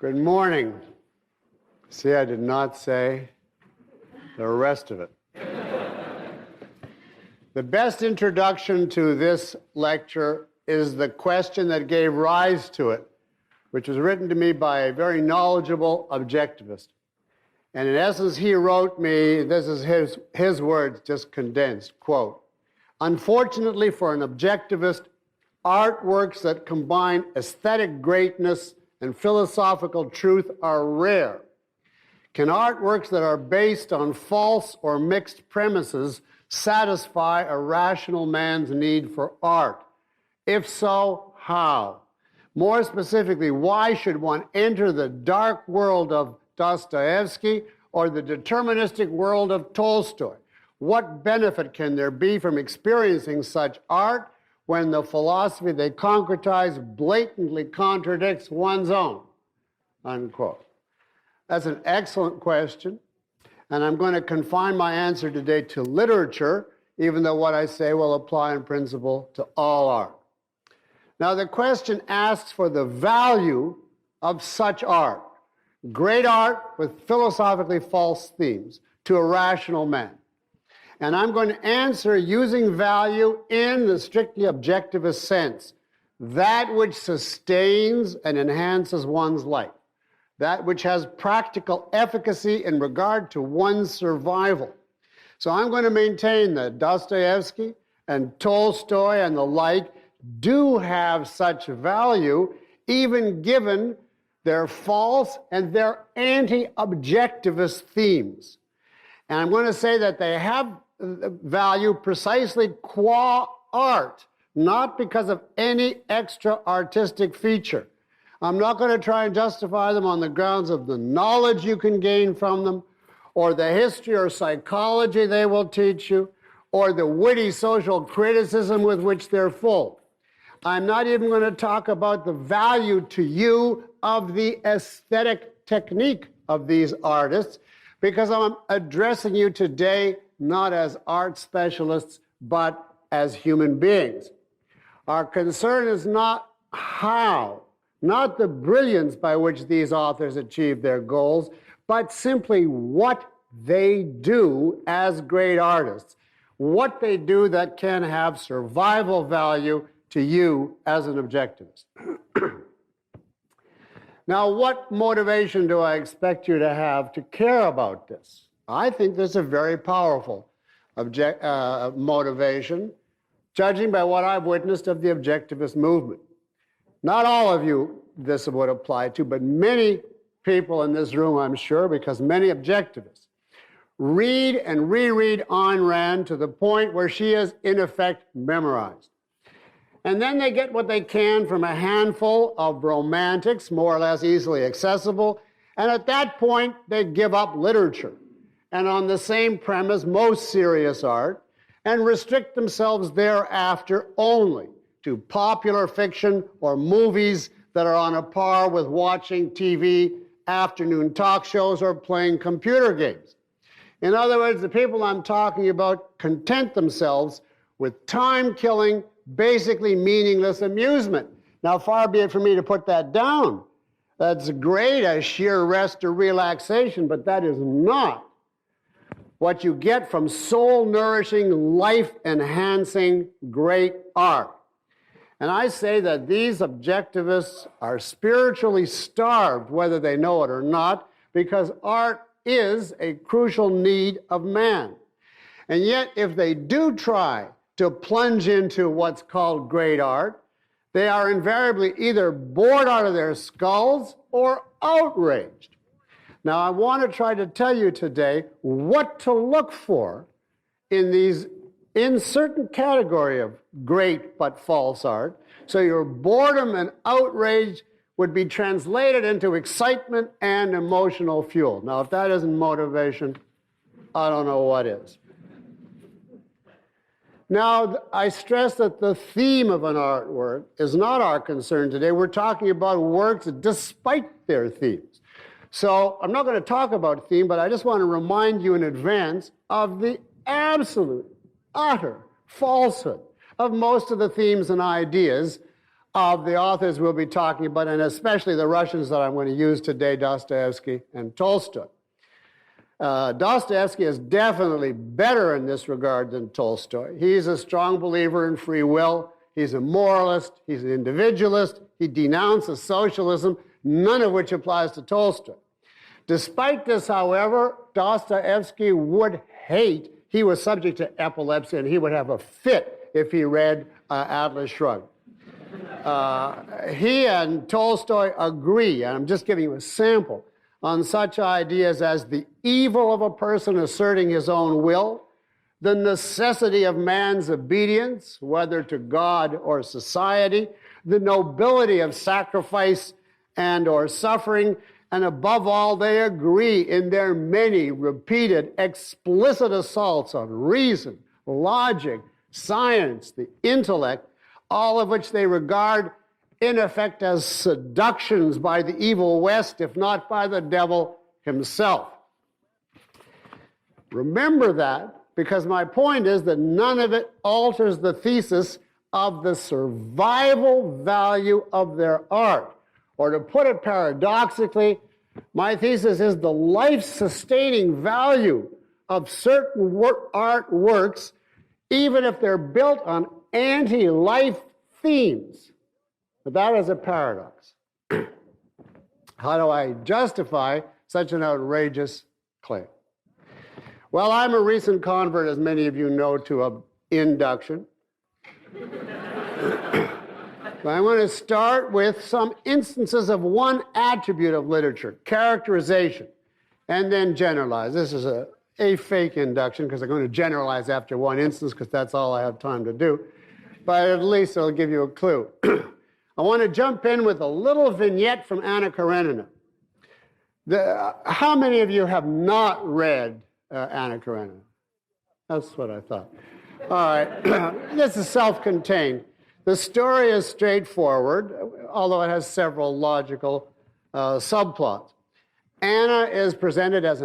Good morning. See, I did not say the rest of it. The best introduction to this lecture is the question that gave rise to it, which was written to me by a very knowledgeable objectivist. And in essence, he wrote me, this is his words, just condensed, quote, "Unfortunately for an objectivist, artworks that combine aesthetic greatness and philosophical truth are rare. Can artworks that are based on false or mixed premises satisfy a rational man's need for art? If so, how? More specifically, why should one enter the dark world of Dostoyevsky or the deterministic world of Tolstoy? What benefit can there be from experiencing such art when the philosophy they concretize blatantly contradicts one's own?" Unquote. That's an excellent question, and I'm going to confine my answer today to literature, even though what I say will apply in principle to all art. Now, the question asks for the value of such art, great art with philosophically false themes, to a rational man. And I'm going to answer using value in the strictly objectivist sense, that which sustains and enhances one's life, that which has practical efficacy in regard to one's survival. So I'm going to maintain that Dostoyevsky and Tolstoy and the like do have such value, even given their false and their anti-objectivist themes. And I'm going to say that they have value precisely qua art, not because of any extra artistic feature. I'm not going to try and justify them on the grounds of the knowledge you can gain from them, or the history or psychology they will teach you, or the witty social criticism with which they're full. I'm not even going to talk about the value to you of the aesthetic technique of these artists, because I'm addressing you today not as art specialists, but as human beings. Our concern is not how, not the brilliance by which these authors achieve their goals, but simply what they do as great artists, what they do that can have survival value to you as an objectivist. Now, what motivation do I expect you to have to care about this? I think there's a very powerful motivation, judging by what I've witnessed of the objectivist movement. Not all of you this would apply to, but many people in this room, I'm sure, because many objectivists read and reread Ayn Rand to the point where she is, in effect, memorized. And then they get what they can from a handful of romantics, more or less easily accessible, and at that point, they give up literature, and on the same premise, most serious art, and restrict themselves thereafter only to popular fiction or movies that are on a par with watching TV, afternoon talk shows, or playing computer games. In other words, the people I'm talking about content themselves with time-killing, basically meaningless amusement. Now, far be it from me to put that down. That's great as sheer rest or relaxation, but that is not what you get from soul-nourishing, life-enhancing great art. And I say that these objectivists are spiritually starved, whether they know it or not, because art is a crucial need of man. And yet, if they do try to plunge into what's called great art, they are invariably either bored out of their skulls or outraged. Now, I want to try to tell you today what to look for in certain category of great but false art, so your boredom and outrage would be translated into excitement and emotional fuel. Now, if that isn't motivation, I don't know what is. Now, I stress that the theme of an artwork is not our concern today. We're talking about works despite their themes. So I'm not going to talk about theme, but I just want to remind you in advance of the absolute, utter falsehood of most of the themes and ideas of the authors we'll be talking about, and especially the Russians that I'm going to use today, Dostoyevsky and Tolstoy. Dostoyevsky is definitely better in this regard than Tolstoy. He's a strong believer in free will. He's a moralist. He's an individualist. He denounces socialism, none of which applies to Tolstoy. Despite this, however, Dostoyevsky would hate. He was subject to epilepsy, and he would have a fit if he read Atlas Shrugged. He and Tolstoy agree, and I'm just giving you a sample, on such ideas as the evil of a person asserting his own will, the necessity of man's obedience, whether to God or society, the nobility of sacrifice and or suffering, and above all, they agree in their many repeated explicit assaults on reason, logic, science, the intellect, all of which they regard in effect as seductions by the evil West, if not by the devil himself. Remember that, because my point is that none of it alters the thesis of the survival value of their art. Or to put it paradoxically, my thesis is the life-sustaining value of certain art works, even if they're built on anti-life themes. But that is a paradox. How do I justify such an outrageous claim? Well, I'm a recent convert, as many of you know, to induction. I'm going to start with some instances of one attribute of literature, characterization, and then generalize. This is a fake induction, because I'm going to generalize after one instance, because that's all I have time to do. But at least it'll give you a clue. I want to jump in with a little vignette from Anna Karenina. How many of you have not read Anna Karenina? That's what I thought. All right. This is self-contained. The story is straightforward, although it has several logical subplots. Anna is presented as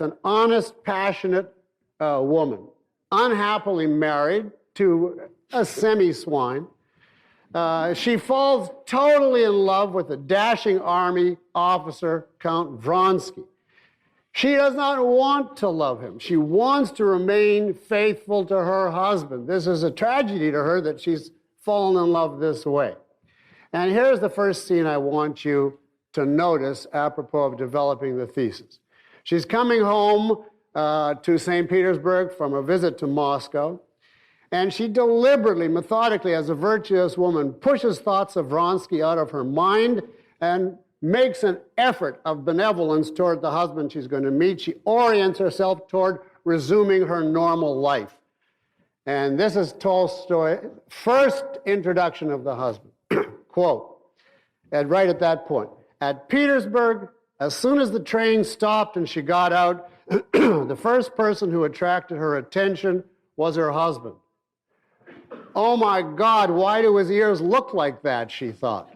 an honest, passionate woman, unhappily married to a semi-swine. She falls totally in love with the dashing army officer, Count Vronsky. She does not want to love him. She wants to remain faithful to her husband. This is a tragedy to her that she's fallen in love this way. And here's the first scene I want you to notice apropos of developing the thesis. She's coming home to St. Petersburg from a visit to Moscow, and she deliberately, methodically, as a virtuous woman, pushes thoughts of Vronsky out of her mind and makes an effort of benevolence toward the husband she's going to meet. She orients herself toward resuming her normal life. And this is Tolstoy's first introduction of the husband. Quote, and right at that point, at Petersburg, as soon as the train stopped and she got out, the first person who attracted her attention was her husband. Oh my God, why do his ears look like that, she thought.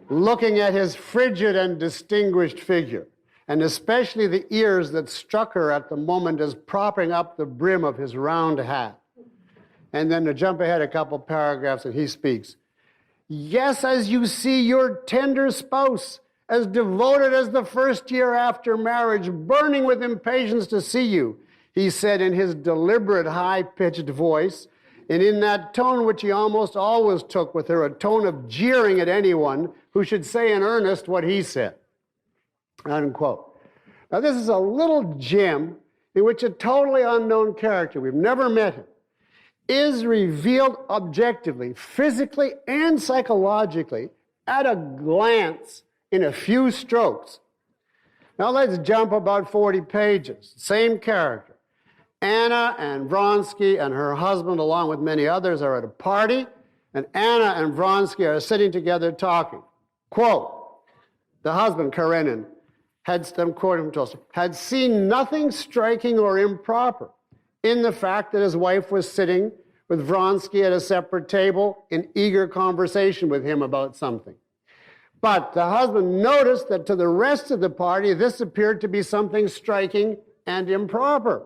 Looking at his frigid and distinguished figure, and especially the ears that struck her at the moment as propping up the brim of his round hat. And then to jump ahead a couple paragraphs, and he speaks. Yes, as you see your tender spouse, as devoted as the first year after marriage, burning with impatience to see you, he said in his deliberate, high-pitched voice, and in that tone which he almost always took with her, a tone of jeering at anyone who should say in earnest what he said, unquote. Now, this is a little gem in which a totally unknown character, we've never met him, is revealed objectively, physically and psychologically, at a glance in a few strokes. Now, let's jump about 40 pages. Same character. Anna and Vronsky and her husband, along with many others, are at a party, and Anna and Vronsky are sitting together talking. Quote, the husband, Karenina, I'm quoting from Tolstoy, had seen nothing striking or improper in the fact that his wife was sitting with Vronsky at a separate table in eager conversation with him about something. But the husband noticed that to the rest of the party, this appeared to be something striking and improper.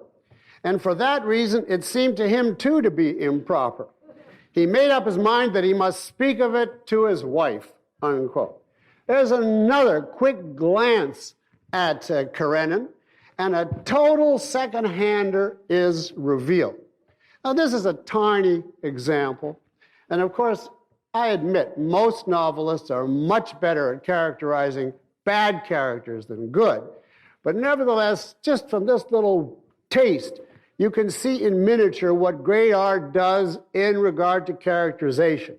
And for that reason, it seemed to him, too, to be improper. He made up his mind that he must speak of it to his wife, unquote. There's another quick glance at Karenina, and a total second-hander is revealed. Now, this is a tiny example, and of course, I admit most novelists are much better at characterizing bad characters than good, but nevertheless, just from this little taste, you can see in miniature what great art does in regard to characterization.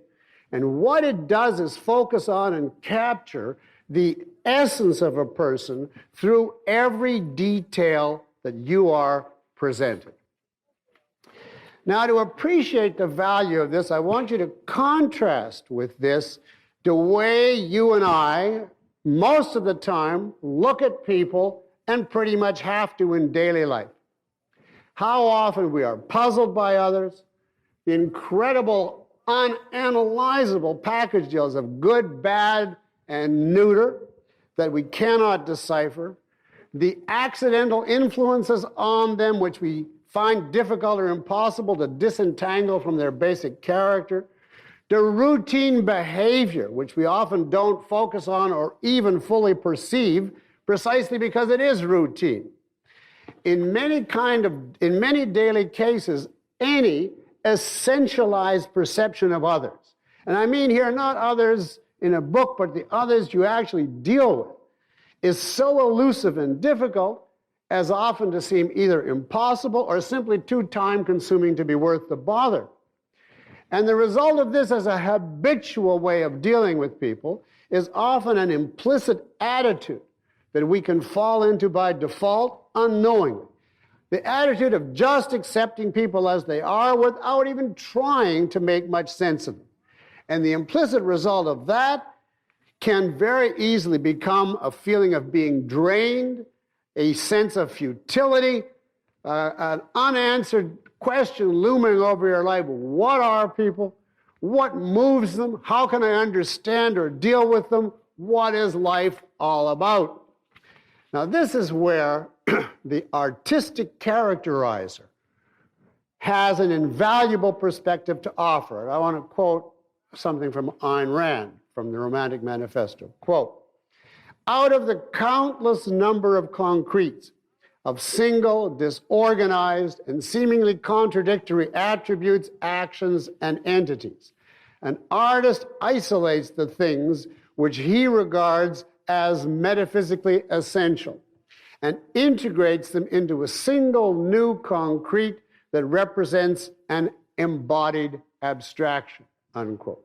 And what it does is focus on and capture the essence of a person through every detail that you are presented. Now, to appreciate the value of this, I want you to contrast with this the way you and I, most of the time, look at people and pretty much have to in daily life. How often we are puzzled by others, the incredible, unanalyzable package deals of good, bad, and neuter that we cannot decipher, the accidental influences on them which we find difficult or impossible to disentangle from their basic character, the routine behavior which we often don't focus on or even fully perceive precisely because it is routine. In many daily cases, any essentialized perception of others, and I mean here not others in a book, but the others you actually deal with, is so elusive and difficult as often to seem either impossible or simply too time-consuming to be worth the bother. And the result of this as a habitual way of dealing with people is often an implicit attitude that we can fall into by default unknowingly. The attitude of just accepting people as they are without even trying to make much sense of them. And the implicit result of that can very easily become a feeling of being drained, a sense of futility, an unanswered question looming over your life. What are people? What moves them? How can I understand or deal with them? What is life all about? Now, this is where the artistic characterizer has an invaluable perspective to offer. I want to quote something from Ayn Rand from the Romantic Manifesto. Quote, "Out of the countless number of concretes, of single, disorganized, and seemingly contradictory attributes, actions, and entities, an artist isolates the things which he regards as metaphysically essential and integrates them into a single new concrete that represents an embodied abstraction," unquote.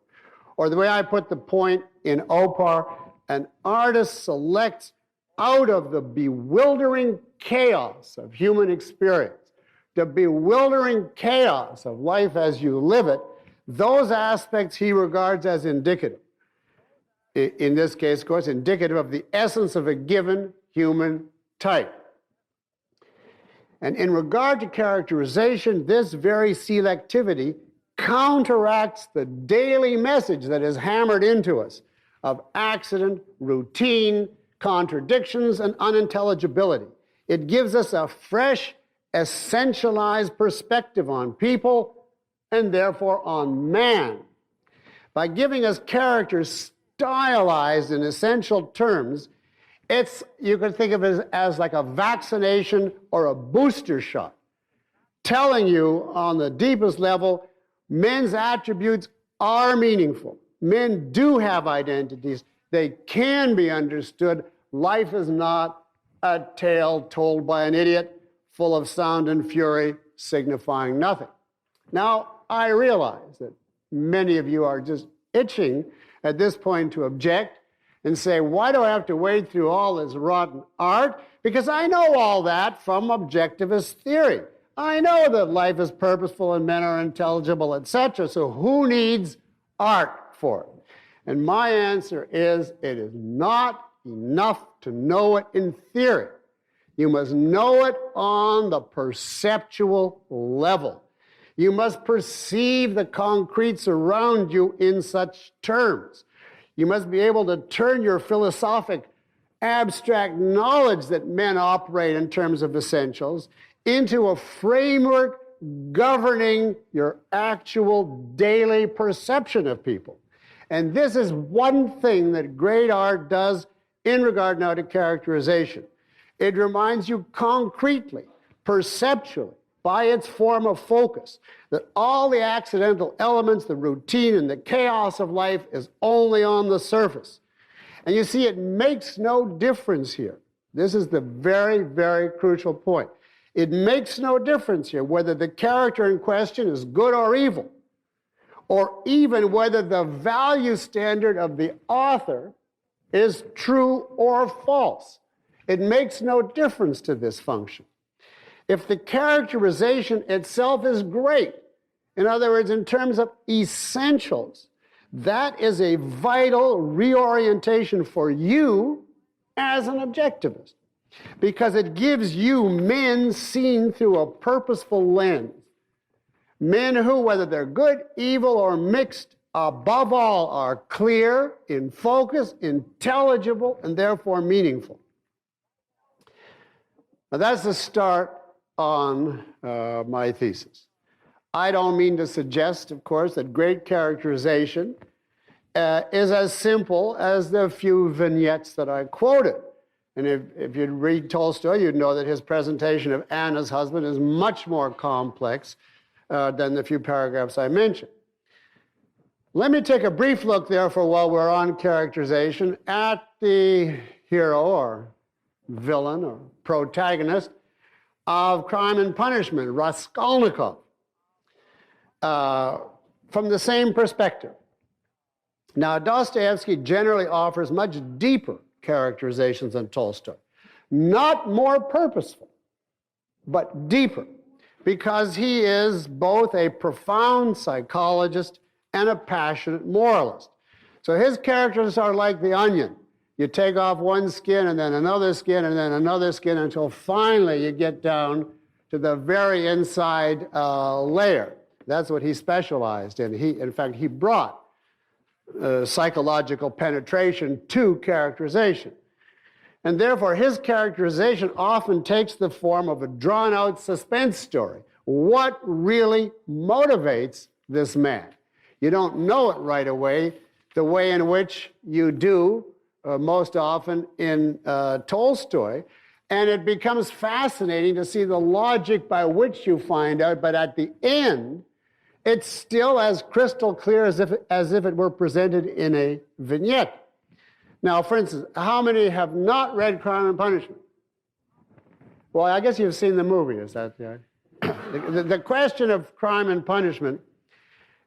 Or the way I put the point in Opar, an artist selects out of the bewildering chaos of human experience, the bewildering chaos of life as you live it, those aspects he regards as indicative. In this case, of course, indicative of the essence of a given human type. And in regard to characterization, this very selectivity counteracts the daily message that is hammered into us of accident, routine, contradictions, and unintelligibility. It gives us a fresh, essentialized perspective on people and therefore on man. By giving us characters stylized in essential terms, you can think of it as like a vaccination or a booster shot, telling you on the deepest level, men's attributes are meaningful. Men do have identities. They can be understood. Life is not a tale told by an idiot, full of sound and fury, signifying nothing. Now, I realize that many of you are just itching at this point to object and say, why do I have to wade through all this rotten art? Because I know all that from objectivist theory. I know that life is purposeful and men are intelligible, etc. So who needs art for it? And my answer is, it is not enough to know it in theory. You must know it on the perceptual level. You must perceive the concretes around you in such terms. You must be able to turn your philosophic, abstract knowledge that men operate in terms of essentials into a framework governing your actual daily perception of people. And this is one thing that great art does in regard now to characterization. It reminds you concretely, perceptually, by its form of focus, that all the accidental elements, the routine and the chaos of life is only on the surface. And you see, it makes no difference here. This is the very, very crucial point. It makes no difference here whether the character in question is good or evil, or even whether the value standard of the author is true or false. It makes no difference to this function. If the characterization itself is great, in other words, in terms of essentials, that is a vital reorientation for you as an objectivist, because it gives you men seen through a purposeful lens. Men who, whether they're good, evil, or mixed, above all, are clear, in focus, intelligible, and therefore meaningful. Now that's the start on my thesis. I don't mean to suggest, of course, that great characterization is as simple as the few vignettes that I quoted. And if you'd read Tolstoy, you'd know that his presentation of Anna's husband is much more complex than the few paragraphs I mentioned. Let me take a brief look, therefore, while we're on characterization, at the hero or villain or protagonist of Crime and Punishment, Raskolnikov, from the same perspective. Now, Dostoyevsky generally offers much deeper characterizations than Tolstoy. Not more purposeful, but deeper, because he is both a profound psychologist and a passionate moralist. So his characters are like the onion. You take off one skin and then another skin and then another skin until finally you get down to the very inside layer. That's what he specialized in. In fact, he brought psychological penetration to characterization. And therefore, his characterization often takes the form of a drawn-out suspense story. What really motivates this man? You don't know it right away, the way in which you do most often in Tolstoy, and it becomes fascinating to see the logic by which you find out, but at the end, it's still as crystal clear as if it were presented in a vignette. Now, for instance, how many have not read Crime and Punishment? Well, I guess you've seen the movie, is that the idea? The question of Crime and Punishment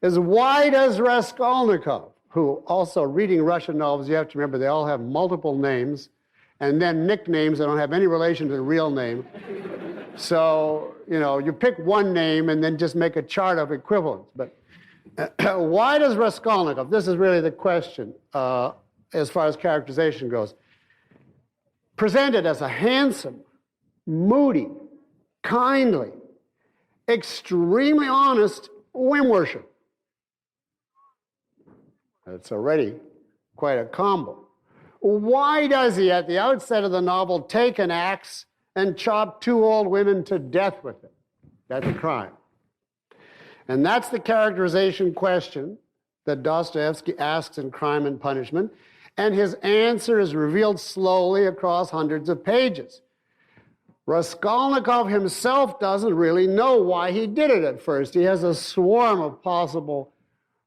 is, why does Raskolnikov, who also reading Russian novels, you have to remember they all have multiple names, and then nicknames that don't have any relation to the real name. So, you pick one name and then just make a chart of equivalence. But why does Raskolnikov, this is really the question as far as characterization goes, presented as a handsome, moody, kindly, extremely honest whim worshiper? That's already quite a combo. Why does he, at the outset of the novel, take an axe and chop two old women to death with it? That's a crime. And that's the characterization question that Dostoyevsky asks in Crime and Punishment, and his answer is revealed slowly across hundreds of pages. Raskolnikov himself doesn't really know why he did it at first. He has a swarm of possible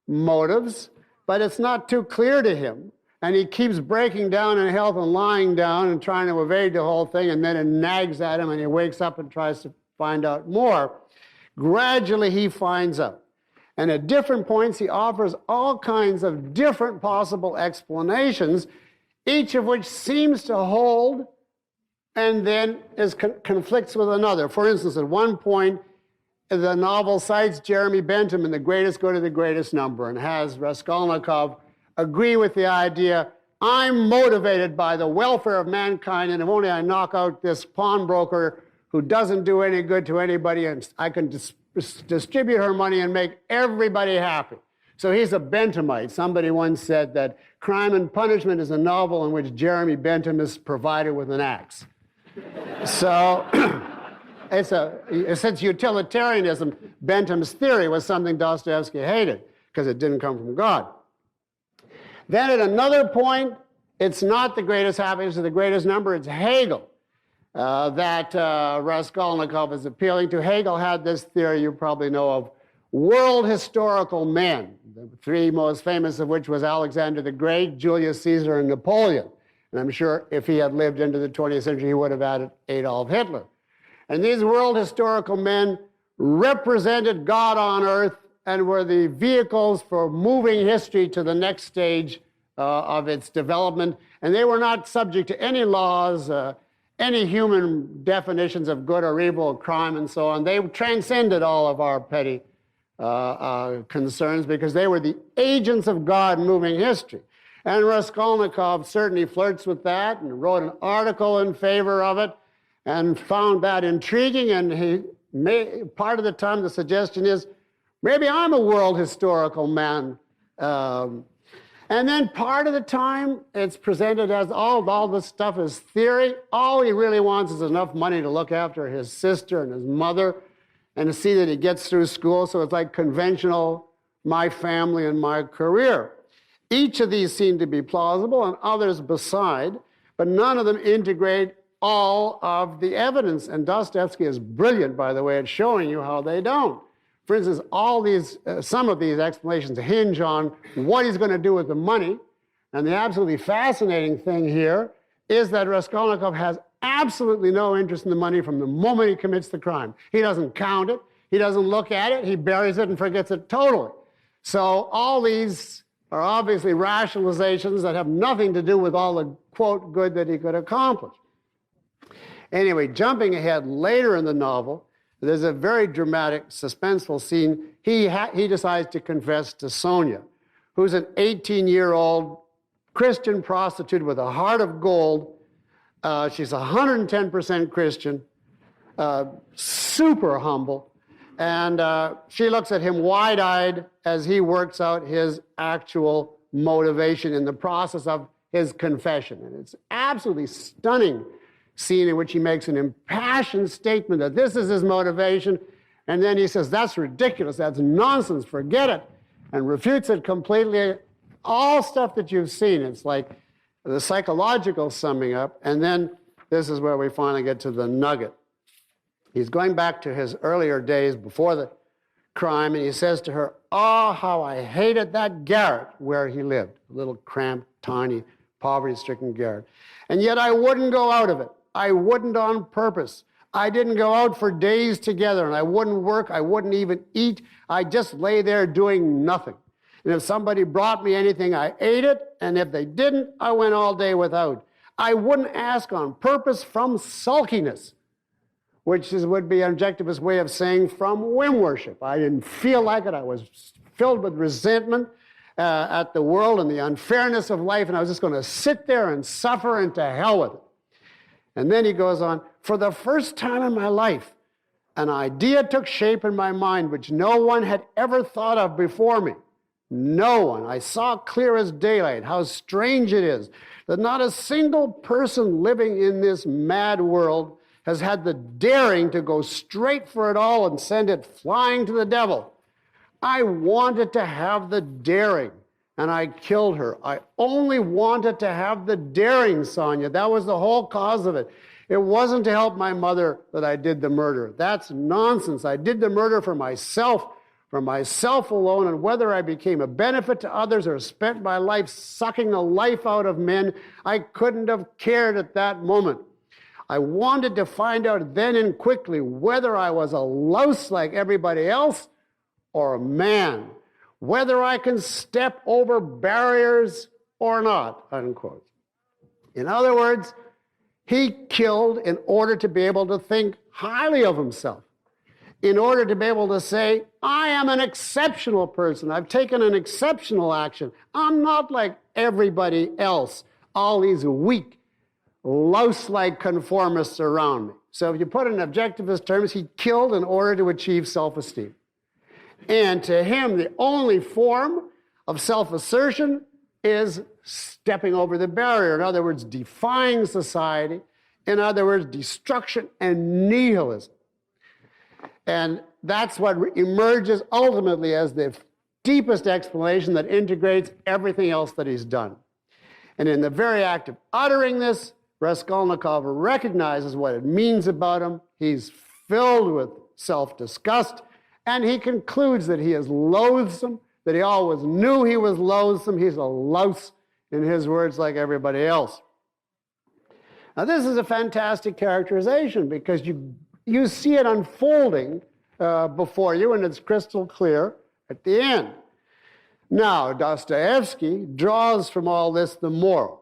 motives, but it's not too clear to him. And he keeps breaking down in health and lying down and trying to evade the whole thing, and then it nags at him and he wakes up and tries to find out more. Gradually he finds out. And at different points he offers all kinds of different possible explanations, each of which seems to hold and then conflicts with another. For instance, at one point, the novel cites Jeremy Bentham in The Greatest Good of the Greatest Number and has Raskolnikov agree with the idea, I'm motivated by the welfare of mankind, and if only I knock out this pawnbroker who doesn't do any good to anybody, and I can distribute her money and make everybody happy. So he's a Benthamite. Somebody once said that Crime and Punishment is a novel in which Jeremy Bentham is provided with an axe. So since utilitarianism, Bentham's theory was something Dostoyevsky hated because it didn't come from God. Then at another point, it's not the greatest happiness or the greatest number, it's Hegel that Raskolnikov is appealing to. Hegel had this theory you probably know of, world historical men, the three most famous of which was Alexander the Great, Julius Caesar, and Napoleon. And I'm sure if he had lived into the 20th century, he would have added Adolf Hitler. And these world historical men represented God on earth and were the vehicles for moving history to the next stage of its development. And they were not subject to any laws, any human definitions of good or evil, crime, and so on. They transcended all of our petty concerns because they were the agents of God moving history. And Raskolnikov certainly flirts with that and wrote an article in favor of it and found that intriguing. And part of the time the suggestion is, maybe I'm a world historical man. And then part of the time it's presented as all this stuff is theory. All he really wants is enough money to look after his sister and his mother and to see that he gets through school. So it's like conventional, my family and my career. Each of these seem to be plausible and others beside, but none of them integrate all of the evidence. And Dostoevsky is brilliant, by the way, at showing you how they don't. For instance, some of these explanations hinge on what he's going to do with the money. And the absolutely fascinating thing here is that Raskolnikov has absolutely no interest in the money from the moment he commits the crime. He doesn't count it. He doesn't look at it. He buries it and forgets it totally. So all these are obviously rationalizations that have nothing to do with all the, quote, good that he could accomplish. Anyway, jumping ahead later in the novel, there's a very dramatic, suspenseful scene. He decides to confess to Sonia, who's an 18-year-old Christian prostitute with a heart of gold. She's 110% Christian, super humble. And she looks at him wide-eyed as he works out his actual motivation in the process of his confession. And it's absolutely stunning scene in which he makes an impassioned statement that this is his motivation. And then he says, that's ridiculous, that's nonsense, forget it, and refutes it completely. All stuff that you've seen. It's like the psychological summing up. And then this is where we finally get to the nugget. He's going back to his earlier days before the crime, and he says to her, oh, how I hated that garret where he lived, a little cramped, tiny, poverty-stricken garret. And yet I wouldn't go out of it. I wouldn't on purpose. I didn't go out for days together, and I wouldn't work. I wouldn't even eat. I just lay there doing nothing. And if somebody brought me anything, I ate it, and if they didn't, I went all day without. I wouldn't ask on purpose from sulkiness, which would be an objectivist way of saying from whim worship. I didn't feel like it. I was filled with resentment at the world and the unfairness of life, and I was just going to sit there and suffer and to hell with it. And then he goes on, for the first time in my life, an idea took shape in my mind which no one had ever thought of before me. No one. I saw clear as daylight how strange it is that not a single person living in this mad world has had the daring to go straight for it all and send it flying to the devil. I wanted to have the daring, and I killed her. I only wanted to have the daring, Sonia. That was the whole cause of it. It wasn't to help my mother that I did the murder. That's nonsense. I did the murder for myself alone, and whether I became a benefit to others or spent my life sucking the life out of men, I couldn't have cared at that moment. I wanted to find out then and quickly whether I was a louse like everybody else or a man, whether I can step over barriers or not, unquote. In other words, he killed in order to be able to think highly of himself, in order to be able to say, I am an exceptional person. I've taken an exceptional action. I'm not like everybody else, all these weak, louse-like conformists around me. So if you put it in objectivist terms, he killed in order to achieve self-esteem. And to him, the only form of self-assertion is stepping over the barrier. In other words, defying society. In other words, destruction and nihilism. And that's what emerges ultimately as the deepest explanation that integrates everything else that he's done. And in the very act of uttering this, Raskolnikov recognizes what it means about him. He's filled with self-disgust, and he concludes that he is loathsome, that he always knew he was loathsome. He's a louse, in his words, like everybody else. Now, this is a fantastic characterization because you see it unfolding before you, and it's crystal clear at the end. Now, Dostoyevsky draws from all this the moral,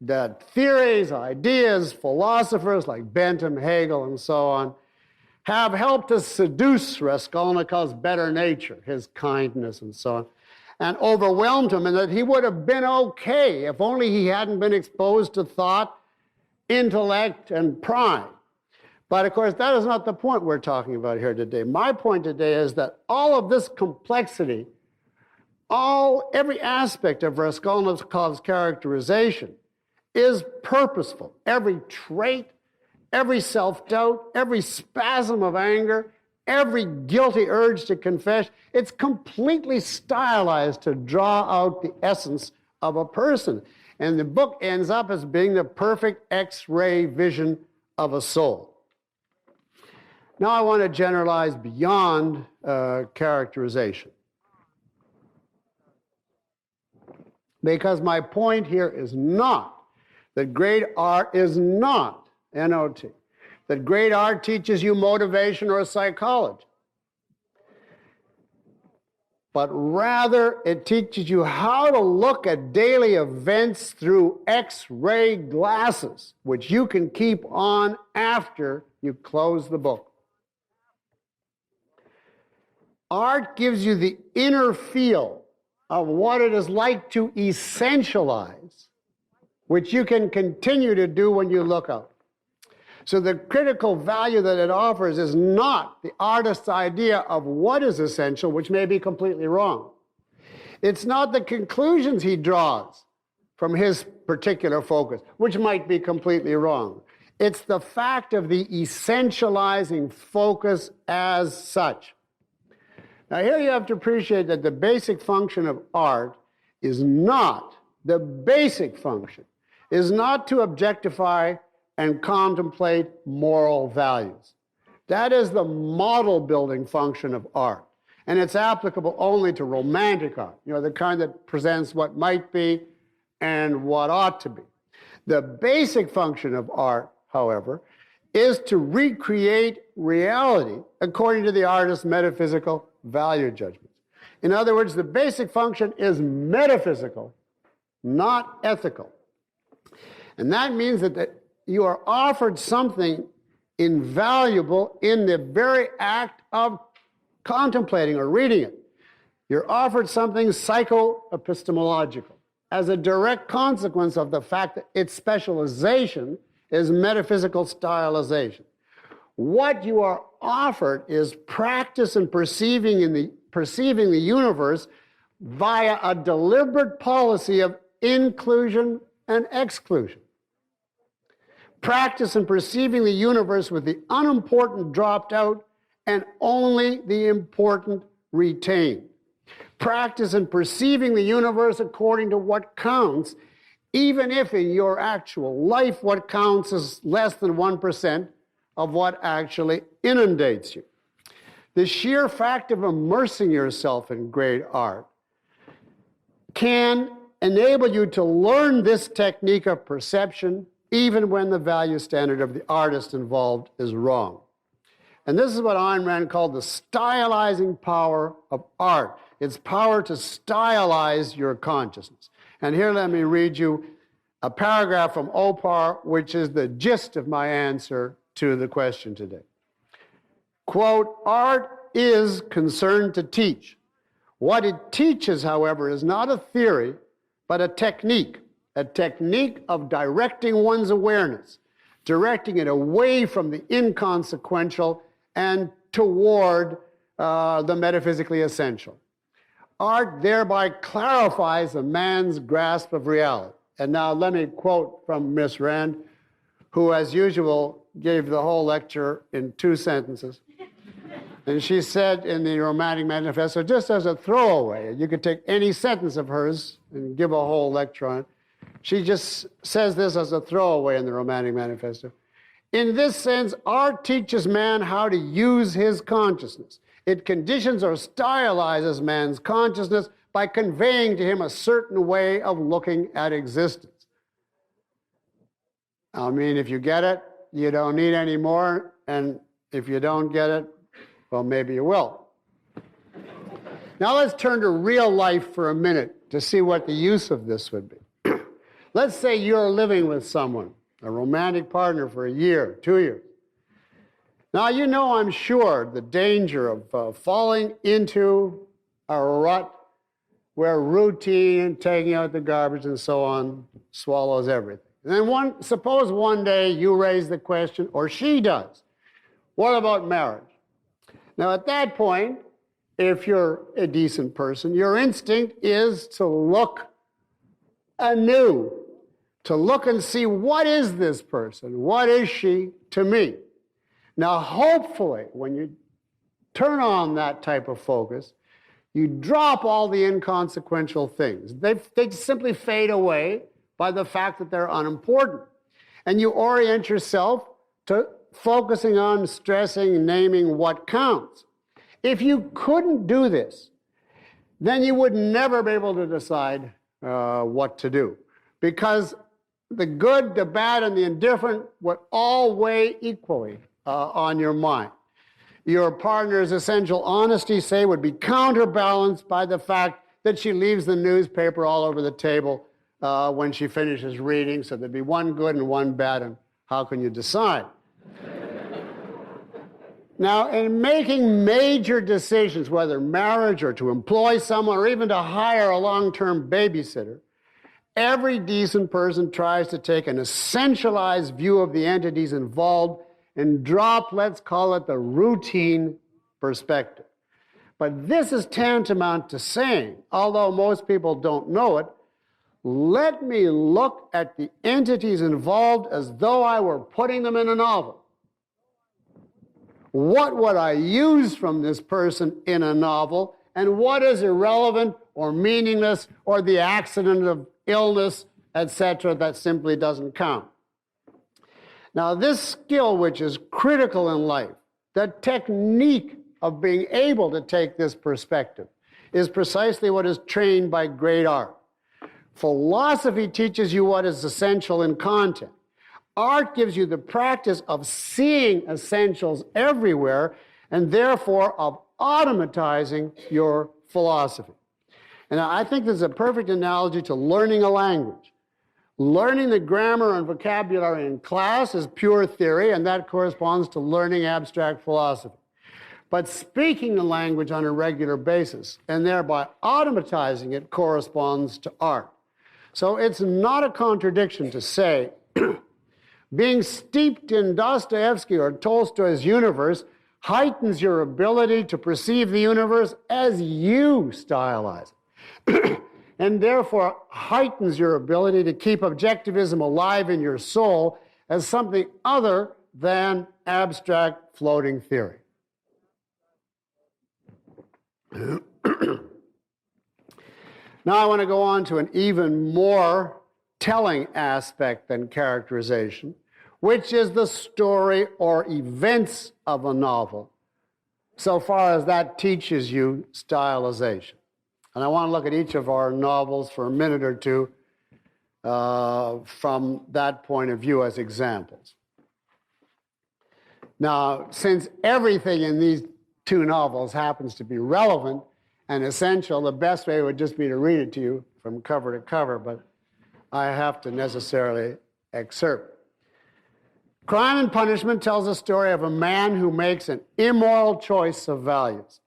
that theories, ideas, philosophers like Bentham, Hegel, and so on, have helped to seduce Raskolnikov's better nature, his kindness, and so on, and overwhelmed him, and that he would have been okay if only he hadn't been exposed to thought, intellect, and pride. But of course, that is not the point we're talking about here today. My point today is that all of this complexity, every aspect of Raskolnikov's characterization is purposeful. Every trait, every self-doubt, every spasm of anger, every guilty urge to confess, it's completely stylized to draw out the essence of a person. And the book ends up as being the perfect X-ray vision of a soul. Now I want to generalize beyond characterization. Because my point here is not that great art is not NOT, that great art teaches you motivation or psychology, but rather it teaches you how to look at daily events through X-ray glasses, which you can keep on after you close the book. Art gives you the inner feel of what it is like to essentialize, which you can continue to do when you look out. So the critical value that it offers is not the artist's idea of what is essential, which may be completely wrong. It's not the conclusions he draws from his particular focus, which might be completely wrong. It's the fact of the essentializing focus as such. Now here you have to appreciate that the basic function of art is not, the basic function is not to objectify and contemplate moral values. That is the model building function of art. And it's applicable only to romantic art, the kind that presents what might be and what ought to be. The basic function of art, however, is to recreate reality according to the artist's metaphysical value judgments. In other words, the basic function is metaphysical, not ethical. And that means that you are offered something invaluable in the very act of contemplating or reading it. You're offered something psycho-epistemological as a direct consequence of the fact that its specialization is metaphysical stylization. What you are offered is practice in perceiving the universe via a deliberate policy of inclusion and exclusion. Practice in perceiving the universe with the unimportant dropped out and only the important retained. Practice in perceiving the universe according to what counts, even if in your actual life what counts is less than 1% of what actually inundates you. The sheer fact of immersing yourself in great art can enable you to learn this technique of perception even when the value standard of the artist involved is wrong. And this is what Ayn Rand called the stylizing power of art. Its power to stylize your consciousness. And here let me read you a paragraph from Opar, which is the gist of my answer to the question today. Quote, art is concerned to teach. What it teaches, however, is not a theory, but a technique of directing one's awareness, directing it away from the inconsequential and toward the metaphysically essential. Art thereby clarifies a man's grasp of reality. And now let me quote from Miss Rand, who, as usual, gave the whole lecture in 2 sentences. And she said in the Romantic Manifesto, just as a throwaway, you could take any sentence of hers and give a whole lecture on it. She just says this as a throwaway in the Romantic Manifesto. In this sense, art teaches man how to use his consciousness. It conditions or stylizes man's consciousness by conveying to him a certain way of looking at existence. I mean, if you get it, you don't need any more, and if you don't get it, well, maybe you will. Now let's turn to real life for a minute to see what the use of this would be. Let's say you're living with someone, a romantic partner, for a year, 2 years. Now, you know, I'm sure, the danger of falling into a rut where routine and taking out the garbage and so on swallows everything. And then suppose one day you raise the question, or she does, what about marriage? Now, at that point, if you're a decent person, your instinct is to look anew, to look and see, what is this person? What is she to me? Now, hopefully, when you turn on that type of focus, you drop all the inconsequential things. They simply fade away by the fact that they're unimportant. And you orient yourself to focusing on, stressing, naming what counts. If you couldn't do this, then you would never be able to decide what to do. Because the good, the bad, and the indifferent would all weigh equally on your mind. Your partner's essential honesty, say, would be counterbalanced by the fact that she leaves the newspaper all over the table when she finishes reading, so there'd be one good and one bad, and how can you decide? Now, in making major decisions, whether marriage or to employ someone or even to hire a long-term babysitter, every decent person tries to take an essentialized view of the entities involved and drop, let's call it, the routine perspective. But this is tantamount to saying, although most people don't know it, let me look at the entities involved as though I were putting them in a novel. What would I use from this person in a novel, and what is irrelevant or meaningless or the accident of illness, etc., that simply doesn't count? Now, this skill, which is critical in life, the technique of being able to take this perspective, is precisely what is trained by great art. Philosophy teaches you what is essential in content. Art gives you the practice of seeing essentials everywhere and therefore of automatizing your philosophy. And I think this is a perfect analogy to learning a language. Learning the grammar and vocabulary in class is pure theory, and that corresponds to learning abstract philosophy. But speaking the language on a regular basis and thereby automatizing it corresponds to art. So it's not a contradiction to say being steeped in Dostoyevsky or Tolstoy's universe heightens your ability to perceive the universe as you stylize it, and therefore heightens your ability to keep objectivism alive in your soul as something other than abstract floating theory. Now I want to go on to an even more telling aspect than characterization, which is the story or events of a novel, so far as that teaches you stylization. And I want to look at each of our novels for a minute or two from that point of view as examples. Now, since everything in these two novels happens to be relevant and essential, the best way would just be to read it to you from cover to cover, but I have to necessarily excerpt. Crime and Punishment tells a story of a man who makes an immoral choice of values,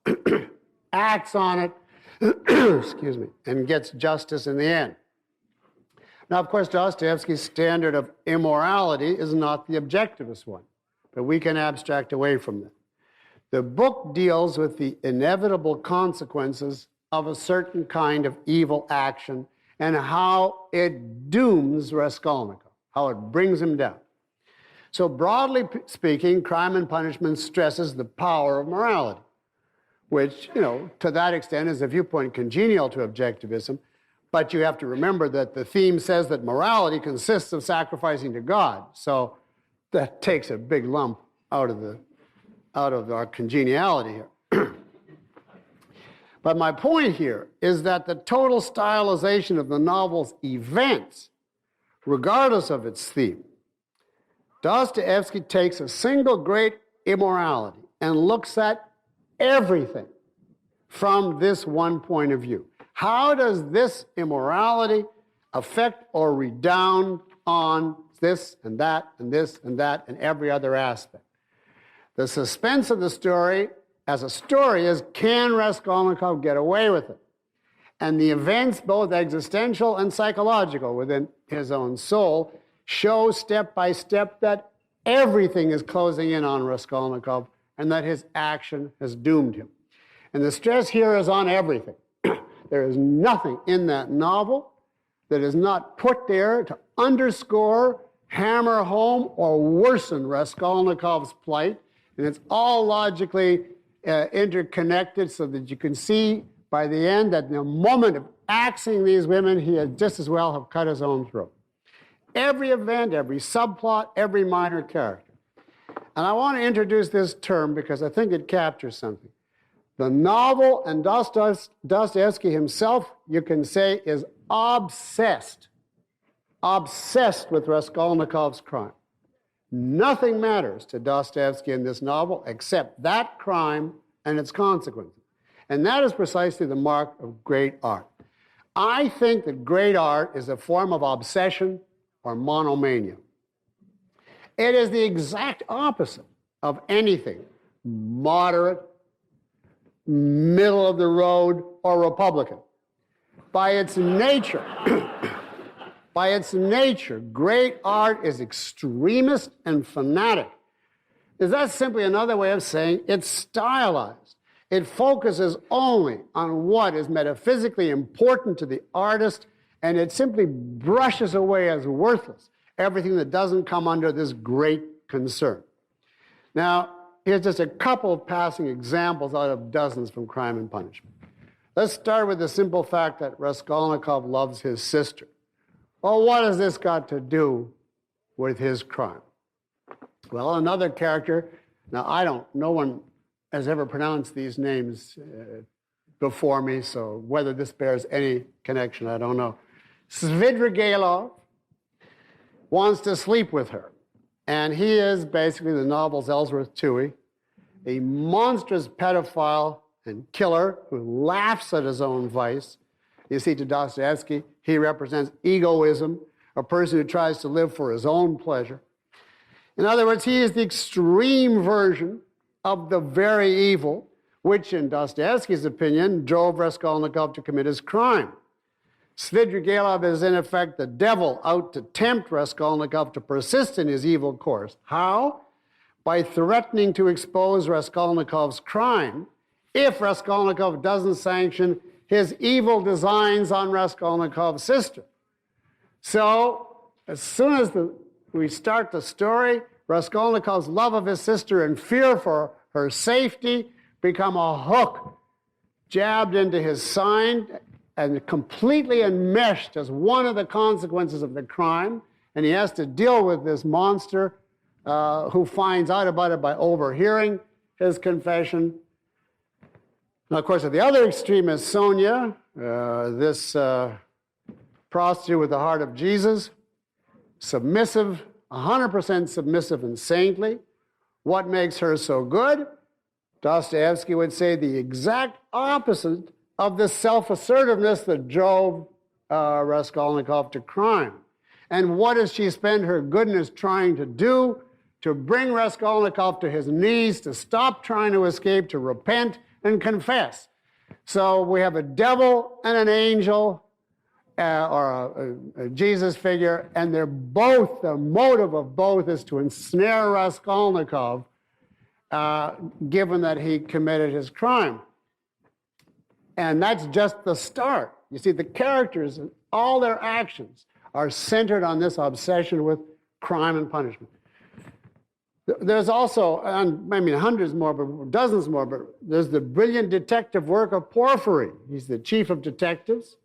acts on it, excuse me, and gets justice in the end. Now, of course, Dostoyevsky's standard of immorality is not the objectivist one, but we can abstract away from that. The book deals with the inevitable consequences of a certain kind of evil action and how it dooms Raskolnikov, how it brings him down. So broadly speaking, Crime and Punishment stresses the power of morality. which, to that extent is a viewpoint congenial to objectivism. But you have to remember that the theme says that morality consists of sacrificing to God. So that takes a big lump out of our congeniality here. But my point here is that the total stylization of the novel's events, regardless of its theme, Dostoyevsky takes a single great immorality and looks at everything from this one point of view. How does this immorality affect or redound on this and that and this and that and every other aspect? The suspense of the story as a story is, can Raskolnikov get away with it? And the events, both existential and psychological within his own soul, show step by step that everything is closing in on Raskolnikov and that his action has doomed him. And the stress here is on everything. There is nothing in that novel that is not put there to underscore, hammer home, or worsen Raskolnikov's plight. And it's all logically interconnected so that you can see by the end that in the moment of axing these women, he had just as well have cut his own throat. Every event, every subplot, every minor character. And I want to introduce this term because I think it captures something. The novel and Dostoyevsky himself, you can say, is obsessed with Raskolnikov's crime. Nothing matters to Dostoyevsky in this novel except that crime and its consequences. And that is precisely the mark of great art. I think that great art is a form of obsession or monomania. It is the exact opposite of anything moderate, middle of the road, or Republican. By its nature, great art is extremist and fanatic. Is that simply another way of saying it's stylized? It focuses only on what is metaphysically important to the artist, and it simply brushes away as worthless everything that doesn't come under this great concern. Now, here's just a couple of passing examples out of dozens from Crime and Punishment. Let's start with the simple fact that Raskolnikov loves his sister. Well, what has this got to do with his crime? Well, another character, now no one has ever pronounced these names before me, so whether this bears any connection, I don't know. Svidrigailov wants to sleep with her, and he is basically the novel's Ellsworth Toohey, a monstrous pedophile and killer who laughs at his own vice. You see, to Dostoevsky, he represents egoism, a person who tries to live for his own pleasure. In other words, he is the extreme version of the very evil which, in Dostoevsky's opinion, drove Raskolnikov to commit his crime. Svidrigailov is, in effect, the devil out to tempt Raskolnikov to persist in his evil course. How? By threatening to expose Raskolnikov's crime if Raskolnikov doesn't sanction his evil designs on Raskolnikov's sister. So, as soon as we start the story, Raskolnikov's love of his sister and fear for her safety become a hook jabbed into his side and completely enmeshed as one of the consequences of the crime. And he has to deal with this monster who finds out about it by overhearing his confession. Now, of course, at the other extreme is Sonia, this prostitute with the heart of Jesus, submissive, 100% submissive and saintly. What makes her so good? Dostoevsky would say the exact opposite of the self-assertiveness that drove Raskolnikov to crime. And what does she spend her goodness trying to do? To bring Raskolnikov to his knees, to stop trying to escape, to repent and confess. So we have a devil and an angel, or a Jesus figure, and they're both, the motive of both is to ensnare Raskolnikov, given that he committed his crime. And that's just the start. You see, the characters and all their actions are centered on this obsession with crime and punishment. There's also, I mean, hundreds more, but dozens more, but there's the brilliant detective work of Porphyry. He's the chief of detectives.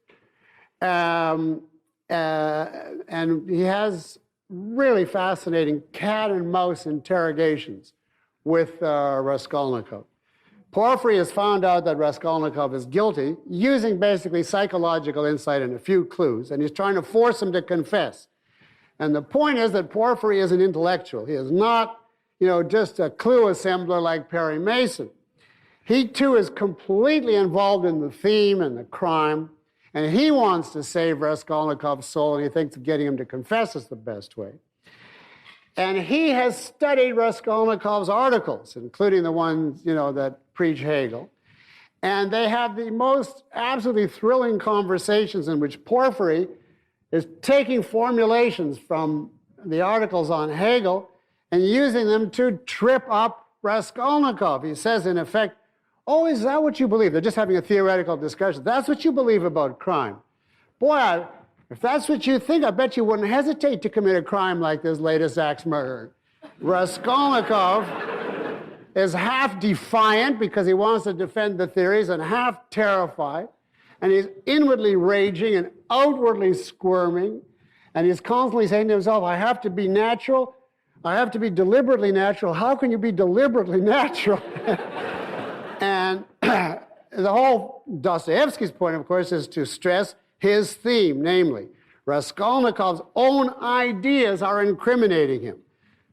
And he has really fascinating cat and mouse interrogations with Raskolnikov. Porphyry has found out that Raskolnikov is guilty using basically psychological insight and a few clues, and he's trying to force him to confess. And the point is that Porphyry is an intellectual. He is not, just a clue assembler like Perry Mason. He too is completely involved in the theme and the crime, and he wants to save Raskolnikov's soul, and he thinks getting him to confess is the best way. And he has studied Raskolnikov's articles, including the ones, that preach Hegel. And they have the most absolutely thrilling conversations in which Porphyry is taking formulations from the articles on Hegel and using them to trip up Raskolnikov. He says, in effect, oh, is that what you believe? They're just having a theoretical discussion. That's what you believe about crime. Boy, if that's what you think, I bet you wouldn't hesitate to commit a crime like this latest axe murder. Raskolnikov is half defiant because he wants to defend the theories and half terrified. And he's inwardly raging and outwardly squirming. And he's constantly saying to himself, I have to be natural. I have to be deliberately natural. How can you be deliberately natural? And the whole Dostoyevsky's point, of course, is to stress his theme, namely, Raskolnikov's own ideas are incriminating him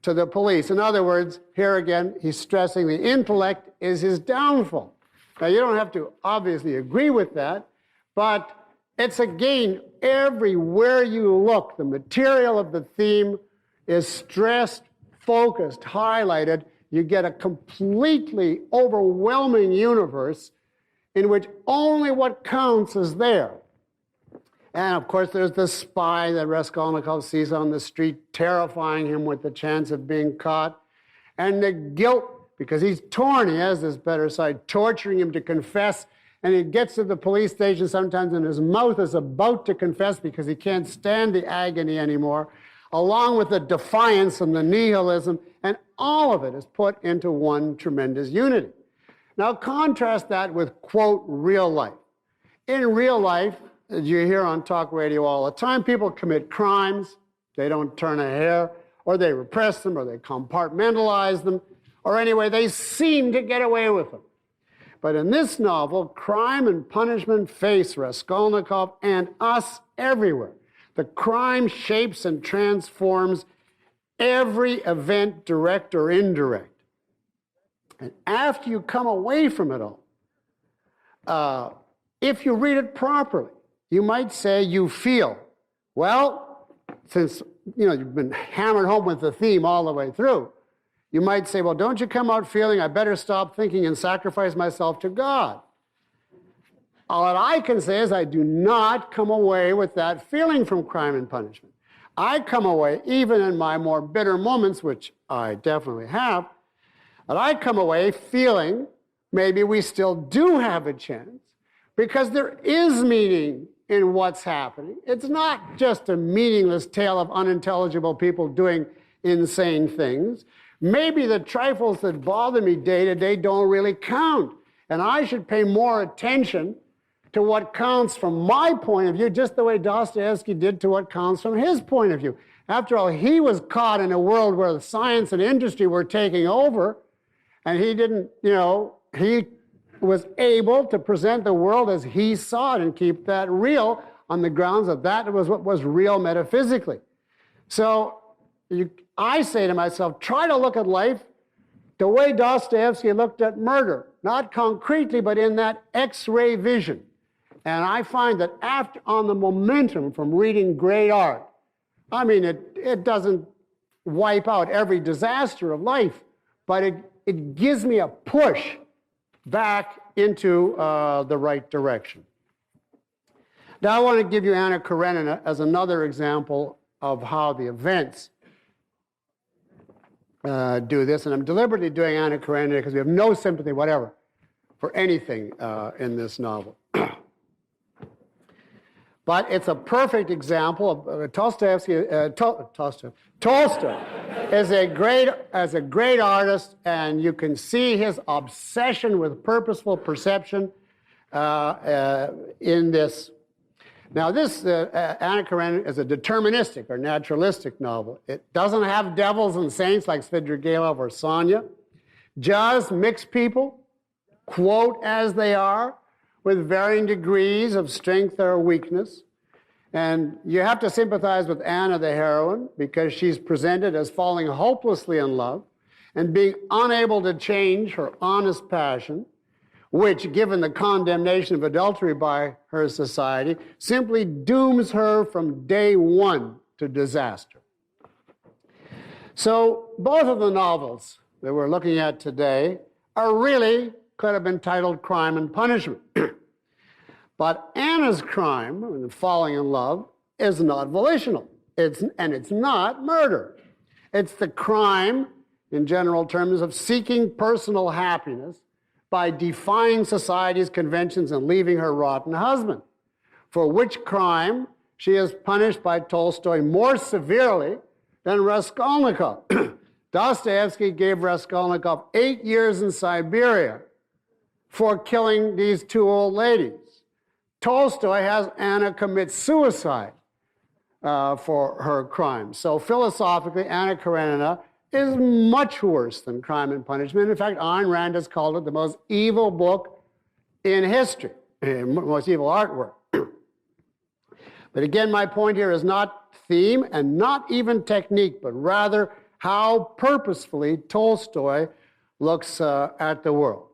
to the police. In other words, here again, he's stressing the intellect is his downfall. Now, you don't have to obviously agree with that, but it's again, everywhere you look, the material of the theme is stressed, focused, highlighted. You get a completely overwhelming universe in which only what counts is there. And of course, there's the spy that Raskolnikov sees on the street, terrifying him with the chance of being caught. And the guilt, because he's torn, he has this better side, torturing him to confess. And he gets to the police station sometimes and his mouth is about to confess because he can't stand the agony anymore, along with the defiance and the nihilism. And all of it is put into one tremendous unity. Now contrast that with, quote, real life. In real life, as you hear on talk radio all the time, people commit crimes, they don't turn a hair, or they repress them, or they compartmentalize them, or anyway, they seem to get away with them. But in this novel, crime and punishment face Raskolnikov and us everywhere. The crime shapes and transforms every event, direct or indirect. And after you come away from it all, if you read it properly, you might say you feel, well, since you've been hammered home with the theme all the way through, you might say, well, don't you come out feeling I better stop thinking and sacrifice myself to God? All that I can say is I do not come away with that feeling from crime and punishment. I come away, even in my more bitter moments, which I definitely have, but I come away feeling maybe we still do have a chance because there is meaning in what's happening. It's not just a meaningless tale of unintelligible people doing insane things. Maybe the trifles that bother me day to day don't really count, and I should pay more attention to what counts from my point of view, just the way Dostoyevsky did to what counts from his point of view. After all, he was caught in a world where the science and industry were taking over, and he didn't, he was able to present the world as he saw it and keep that real on the grounds that that was what was real metaphysically. So I say to myself, try to look at life the way Dostoyevsky looked at murder, not concretely, but in that X-ray vision. And I find that on the momentum from reading great art, I mean, it doesn't wipe out every disaster of life, but it gives me a push back into the right direction. Now I want to give you Anna Karenina as another example of how the events do this, and I'm deliberately doing Anna Karenina because we have no sympathy whatever for anything in this novel. But it's a perfect example of Tolstoy is a great artist, and you can see his obsession with purposeful perception in this. Now, this Anna Karenina is a deterministic or naturalistic novel. It doesn't have devils and saints like Svidrigailov or Sonia. Just mixed people, quote, as they are, with varying degrees of strength or weakness. And you have to sympathize with Anna, the heroine, because she's presented as falling hopelessly in love and being unable to change her honest passion, which, given the condemnation of adultery by her society, simply dooms her from day one to disaster. So both of the novels that we're looking at today are really could have been titled Crime and Punishment. But Anna's crime, falling in love, is not volitional. It's not murder. It's the crime, in general terms, of seeking personal happiness by defying society's conventions and leaving her rotten husband, for which crime she is punished by Tolstoy more severely than Raskolnikov. Dostoyevsky gave Raskolnikov 8 years in Siberia for killing these two old ladies. Tolstoy has Anna commit suicide for her crime. So philosophically, Anna Karenina is much worse than Crime and Punishment. In fact, Ayn Rand has called it the most evil book in history, most evil artwork. But again, my point here is not theme and not even technique, but rather how purposefully Tolstoy looks at the world.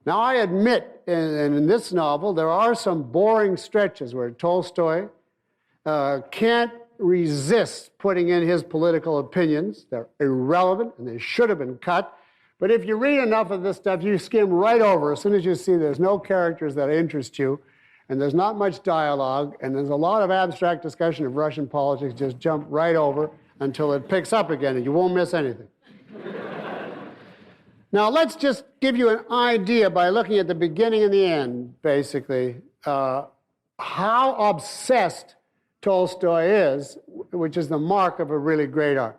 Now, I admit, in this novel, there are some boring stretches where Tolstoy can't resist putting in his political opinions. They're irrelevant, and they should have been cut. But if you read enough of this stuff, you skim right over as soon as you see there's no characters that interest you, and there's not much dialogue, and there's a lot of abstract discussion of Russian politics. Just jump right over until it picks up again, and you won't miss anything. Now, let's just give you an idea by looking at the beginning and the end, basically, how obsessed Tolstoy is, which is the mark of a really great art.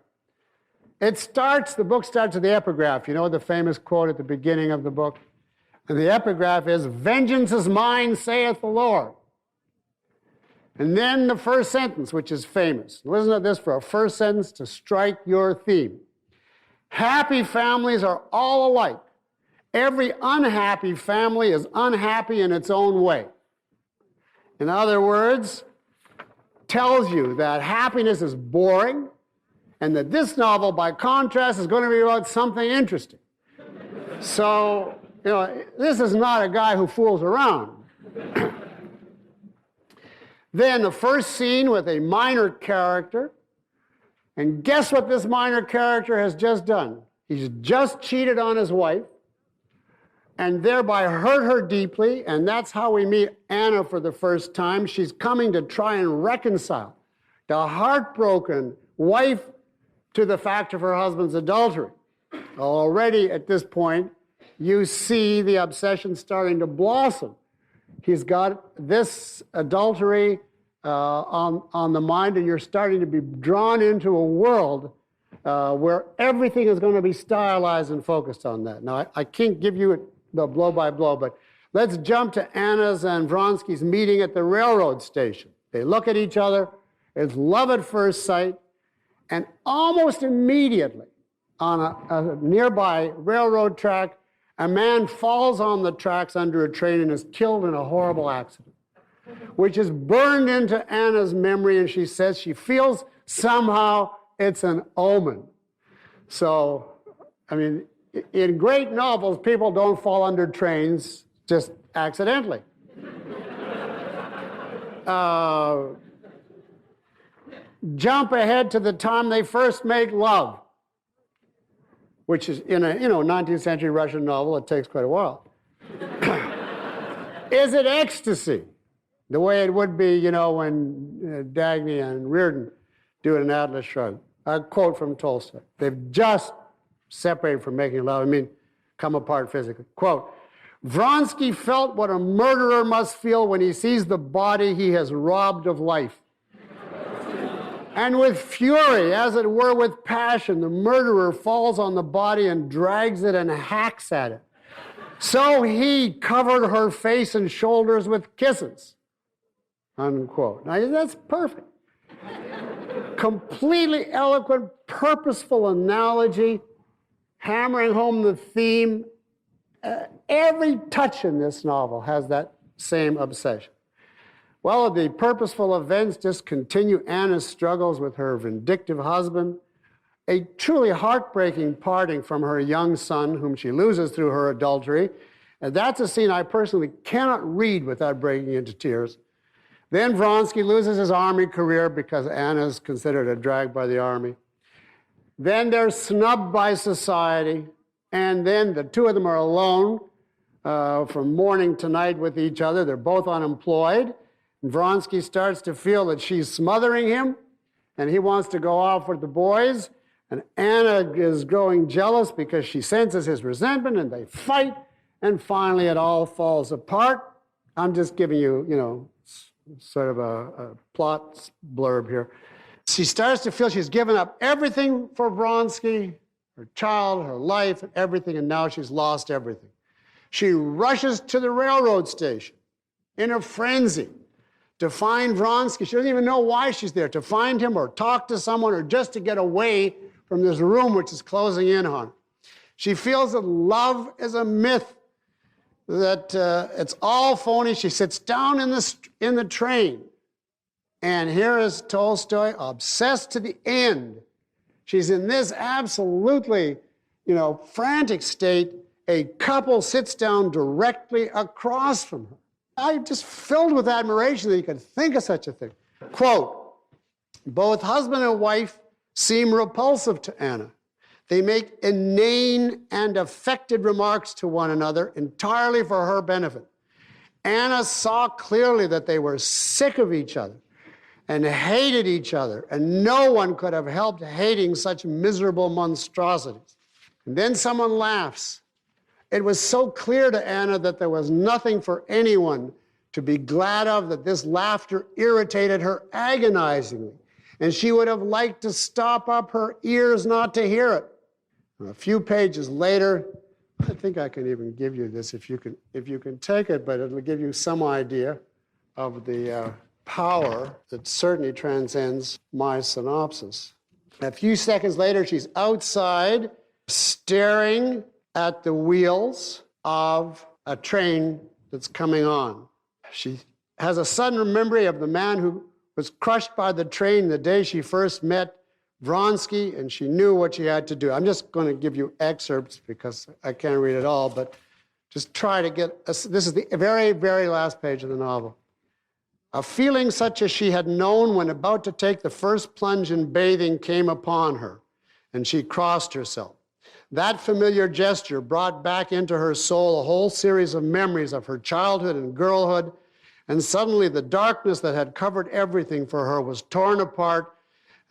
The book starts with the epigraph. You know the famous quote at the beginning of the book? And the epigraph is, "Vengeance is mine, saith the Lord." And then the first sentence, which is famous. Listen to this for a first sentence to strike your theme. Happy families are all alike. Every unhappy family is unhappy in its own way. In other words, tells you that happiness is boring and that this novel, by contrast, is going to be about something interesting. So, this is not a guy who fools around. Then the first scene with a minor character. And guess what this minor character has just done? He's just cheated on his wife and thereby hurt her deeply, and that's how we meet Anna for the first time. She's coming to try and reconcile the heartbroken wife to the fact of her husband's adultery. Already at this point, you see the obsession starting to blossom. He's got this adultery on the mind, and you're starting to be drawn into a world where everything is going to be stylized and focused on that. Now, I can't give you the blow by blow, but let's jump to Anna's and Vronsky's meeting at the railroad station. They look at each other. It's love at first sight, and almost immediately on a nearby railroad track, a man falls on the tracks under a train and is killed in a horrible accident, which is burned into Anna's memory, and she says she feels somehow it's an omen. So, in great novels, people don't fall under trains just accidentally. Jump ahead to the time they first make love, which is in a 19th century Russian novel. It takes quite a while. Is it ecstasy? The way it would be, when Dagny and Reardon do an Atlas Shrugged. A quote from Tolstoy. They've just separated from making love. Come apart physically. Quote, Vronsky felt what a murderer must feel when he sees the body he has robbed of life. And with fury, as it were with passion, the murderer falls on the body and drags it and hacks at it. So he covered her face and shoulders with kisses, unquote. Now, that's perfect. Completely eloquent, purposeful analogy, hammering home the theme. Every touch in this novel has that same obsession. Well, the purposeful events just continue Anna's struggles with her vindictive husband, a truly heartbreaking parting from her young son, whom she loses through her adultery. And that's a scene I personally cannot read without breaking into tears. Then Vronsky loses his army career because Anna's considered a drag by the army. Then they're snubbed by society. And then the two of them are alone from morning to night with each other. They're both unemployed. And Vronsky starts to feel that she's smothering him, and he wants to go off with the boys. And Anna is growing jealous because she senses his resentment, and they fight. And finally, it all falls apart. I'm just giving you, sort of a plot blurb here. She starts to feel she's given up everything for Vronsky, her child, her life, everything, and now she's lost everything. She rushes to the railroad station in a frenzy to find Vronsky. She doesn't even know why she's there, to find him or talk to someone or just to get away from this room which is closing in on her. She feels that love is a myth, that it's all phony. She sits down in the train, and here is Tolstoy, obsessed to the end. She's in this absolutely, frantic state. A couple sits down directly across from her. I'm just filled with admiration that you could think of such a thing. Quote, both husband and wife seem repulsive to Anna. They make inane and affected remarks to one another entirely for her benefit. Anna saw clearly that they were sick of each other and hated each other, and no one could have helped hating such miserable monstrosities. And then someone laughs. It was so clear to Anna that there was nothing for anyone to be glad of, that this laughter irritated her agonizingly, and she would have liked to stop up her ears not to hear it. A few pages later, I think I can even give you this if you can take it, but it'll give you some idea of the power that certainly transcends my synopsis. A few seconds later, she's outside staring at the wheels of a train that's coming on. She has a sudden memory of the man who was crushed by the train the day she first met Vronsky, and she knew what she had to do. I'm just going to give you excerpts because I can't read it all, but just try to get, this is the very, very last page of the novel. A feeling such as she had known when about to take the first plunge in bathing came upon her, and she crossed herself. That familiar gesture brought back into her soul a whole series of memories of her childhood and girlhood, and suddenly the darkness that had covered everything for her was torn apart,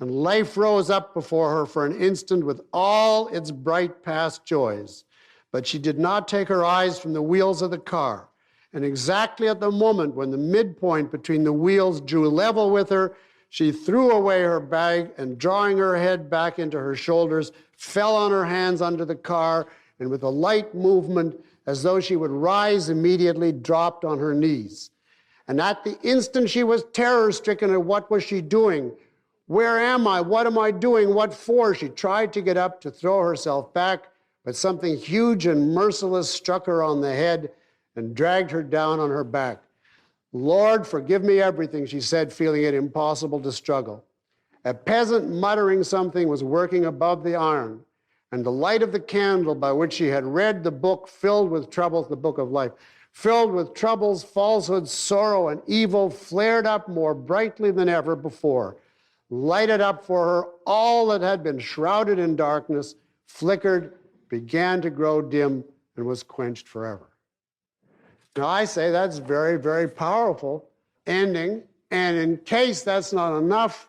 and life rose up before her for an instant with all its bright past joys. But she did not take her eyes from the wheels of the car, and exactly at the moment when the midpoint between the wheels drew level with her, she threw away her bag and, drawing her head back into her shoulders, fell on her hands under the car, and with a light movement, as though she would rise immediately, dropped on her knees. And at the instant she was terror-stricken at what was she doing. Where am I? What am I doing? What for? She tried to get up to throw herself back, but something huge and merciless struck her on the head and dragged her down on her back. Lord, forgive me everything, she said, feeling it impossible to struggle. A peasant muttering something was working above the iron, and the light of the candle by which she had read the book filled with troubles, the book of life, filled with troubles, falsehood, sorrow, and evil, flared up more brightly than ever before, lighted up for her all that had been shrouded in darkness, flickered, began to grow dim, and was quenched forever. Now, I say that's very, very powerful ending, and in case that's not enough,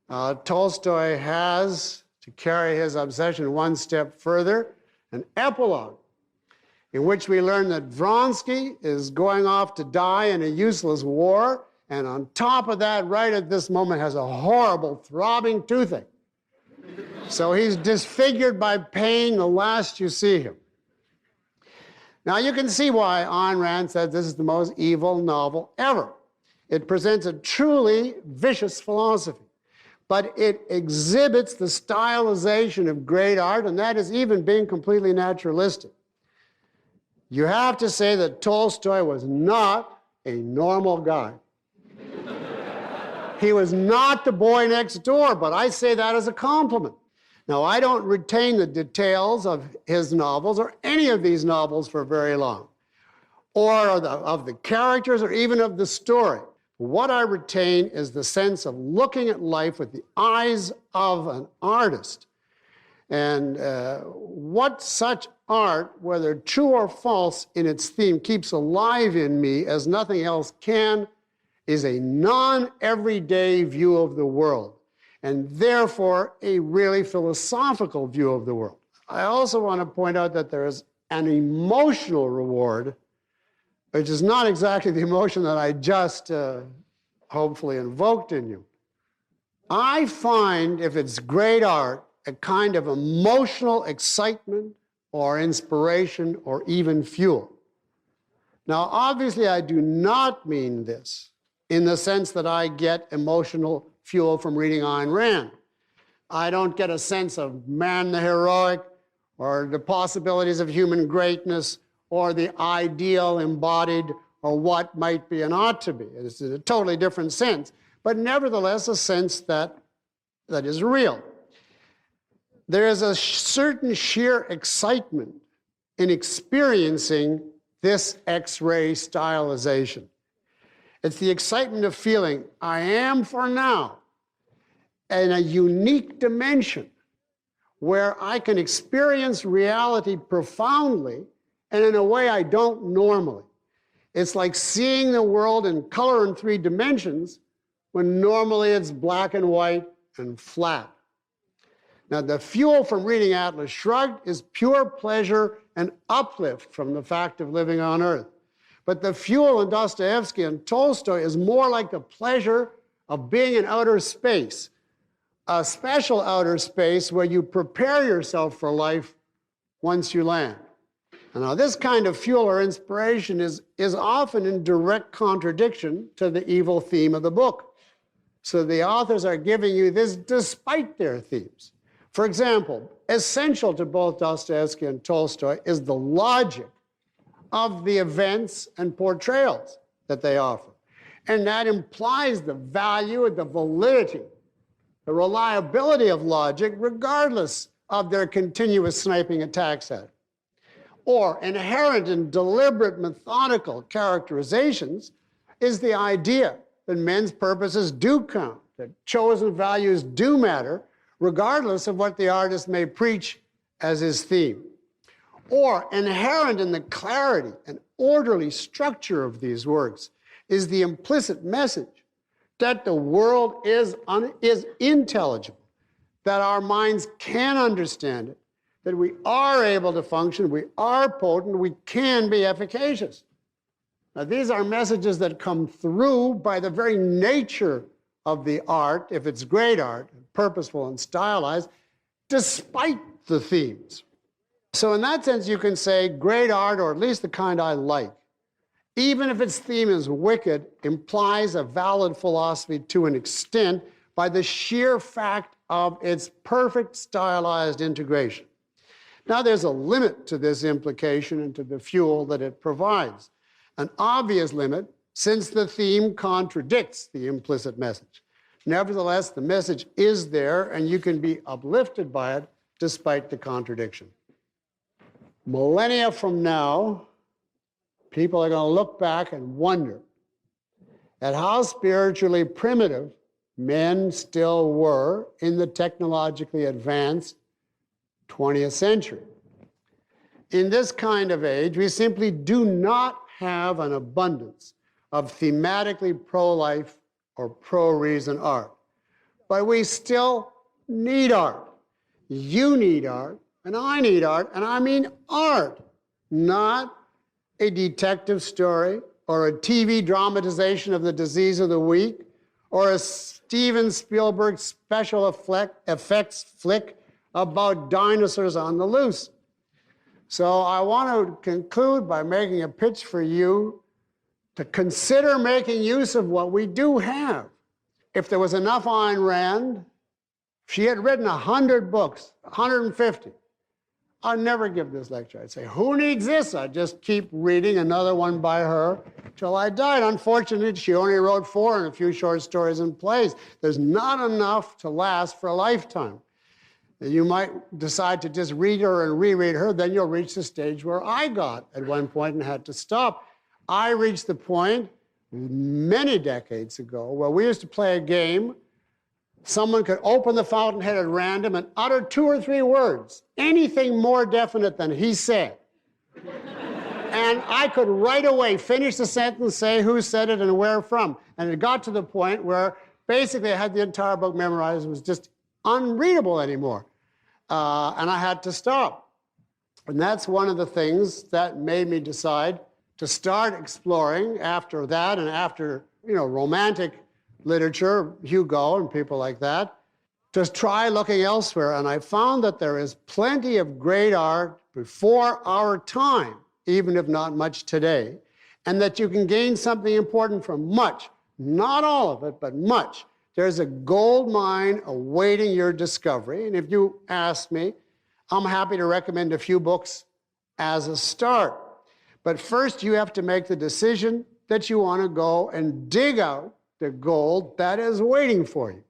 Tolstoy has, to carry his obsession one step further, an epilogue. in which we learn that Vronsky is going off to die in a useless war, and on top of that, right at this moment, has a horrible throbbing toothache. So he's disfigured by pain the last you see him. Now you can see why Ayn Rand said this is the most evil novel ever. It presents a truly vicious philosophy, but it exhibits the stylization of great art, and that is even being completely naturalistic. You have to say that Tolstoy was not a normal guy. He was not the boy next door, but I say that as a compliment. Now, I don't retain the details of his novels or any of these novels for very long, or of the characters or even of the story. What I retain is the sense of looking at life with the eyes of an artist. And what such art, whether true or false in its theme, keeps alive in me as nothing else can, is a non-everyday view of the world, and therefore a really philosophical view of the world. I also want to point out that there is an emotional reward, which is not exactly the emotion that I just hopefully invoked in you. I find, if it's great art, a kind of emotional excitement or inspiration or even fuel. Now, obviously, I do not mean this in the sense that I get emotional fuel from reading Ayn Rand. I don't get a sense of man the heroic or the possibilities of human greatness or the ideal embodied or what might be and ought to be. It's a totally different sense, but nevertheless a sense that is real. There is a certain sheer excitement in experiencing this X-ray stylization. It's the excitement of feeling, I am for now in a unique dimension where I can experience reality profoundly and in a way I don't normally. It's like seeing the world in color in 3 dimensions when normally it's black and white and flat. Now, the fuel from reading Atlas Shrugged is pure pleasure and uplift from the fact of living on Earth. But the fuel in Dostoyevsky and Tolstoy is more like the pleasure of being in outer space, a special outer space where you prepare yourself for life once you land. And now, this kind of fuel or inspiration is often in direct contradiction to the evil theme of the book. So the authors are giving you this despite their themes. For example, essential to both Dostoyevsky and Tolstoy is the logic of the events and portrayals that they offer. And that implies the value and the validity, the reliability of logic, regardless of their continuous sniping attacks at it. Or inherent in deliberate, methodical characterizations is the idea that men's purposes do count, that chosen values do matter, regardless of what the artist may preach as his theme. Or inherent in the clarity and orderly structure of these works is the implicit message that the world is intelligible, that our minds can understand it, that we are able to function, we are potent, we can be efficacious. Now, these are messages that come through by the very nature of the art, if it's great art, purposeful and stylized, despite the themes. So in that sense, you can say great art, or at least the kind I like, even if its theme is wicked, implies a valid philosophy to an extent by the sheer fact of its perfect stylized integration. Now, there's a limit to this implication and to the fuel that it provides. An obvious limit, since the theme contradicts the implicit message. Nevertheless, the message is there, and you can be uplifted by it despite the contradiction. Millennia from now, people are going to look back and wonder at how spiritually primitive men still were in the technologically advanced 20th century. In this kind of age, we simply do not have an abundance of thematically pro-life or pro-reason art. But we still need art. You need art, and I need art, and I mean art. not a detective story or a TV dramatization of the disease of the week or a Steven Spielberg special effects flick about dinosaurs on the loose. So I want to conclude by making a pitch for you to consider making use of what we do have. If there was enough Ayn Rand, she had written 100 books, 150. I'd never give this lecture. I'd say, who needs this? I'd just keep reading another one by her till I died. Unfortunately, she only wrote 4 and a few short stories and plays. There's not enough to last for a lifetime. You might decide to just read her and reread her, then you'll reach the stage where I got at one point and had to stop. I reached the point many decades ago where we used to play a game. Someone could open the fountainhead at random and utter 2 or 3 words, anything more definite than he said. And I could right away finish the sentence, say who said it and where from. And it got to the point where basically I had the entire book memorized. It was just unreadable anymore. And I had to stop. And that's one of the things that made me decide to start exploring after that and after, romantic literature, Hugo and people like that, to try looking elsewhere. And I found that there is plenty of great art before our time, even if not much today, and that you can gain something important from much, not all of it, but much. There's a gold mine awaiting your discovery. And if you ask me, I'm happy to recommend a few books as a start. But first, you have to make the decision that you want to go and dig out the gold that is waiting for you.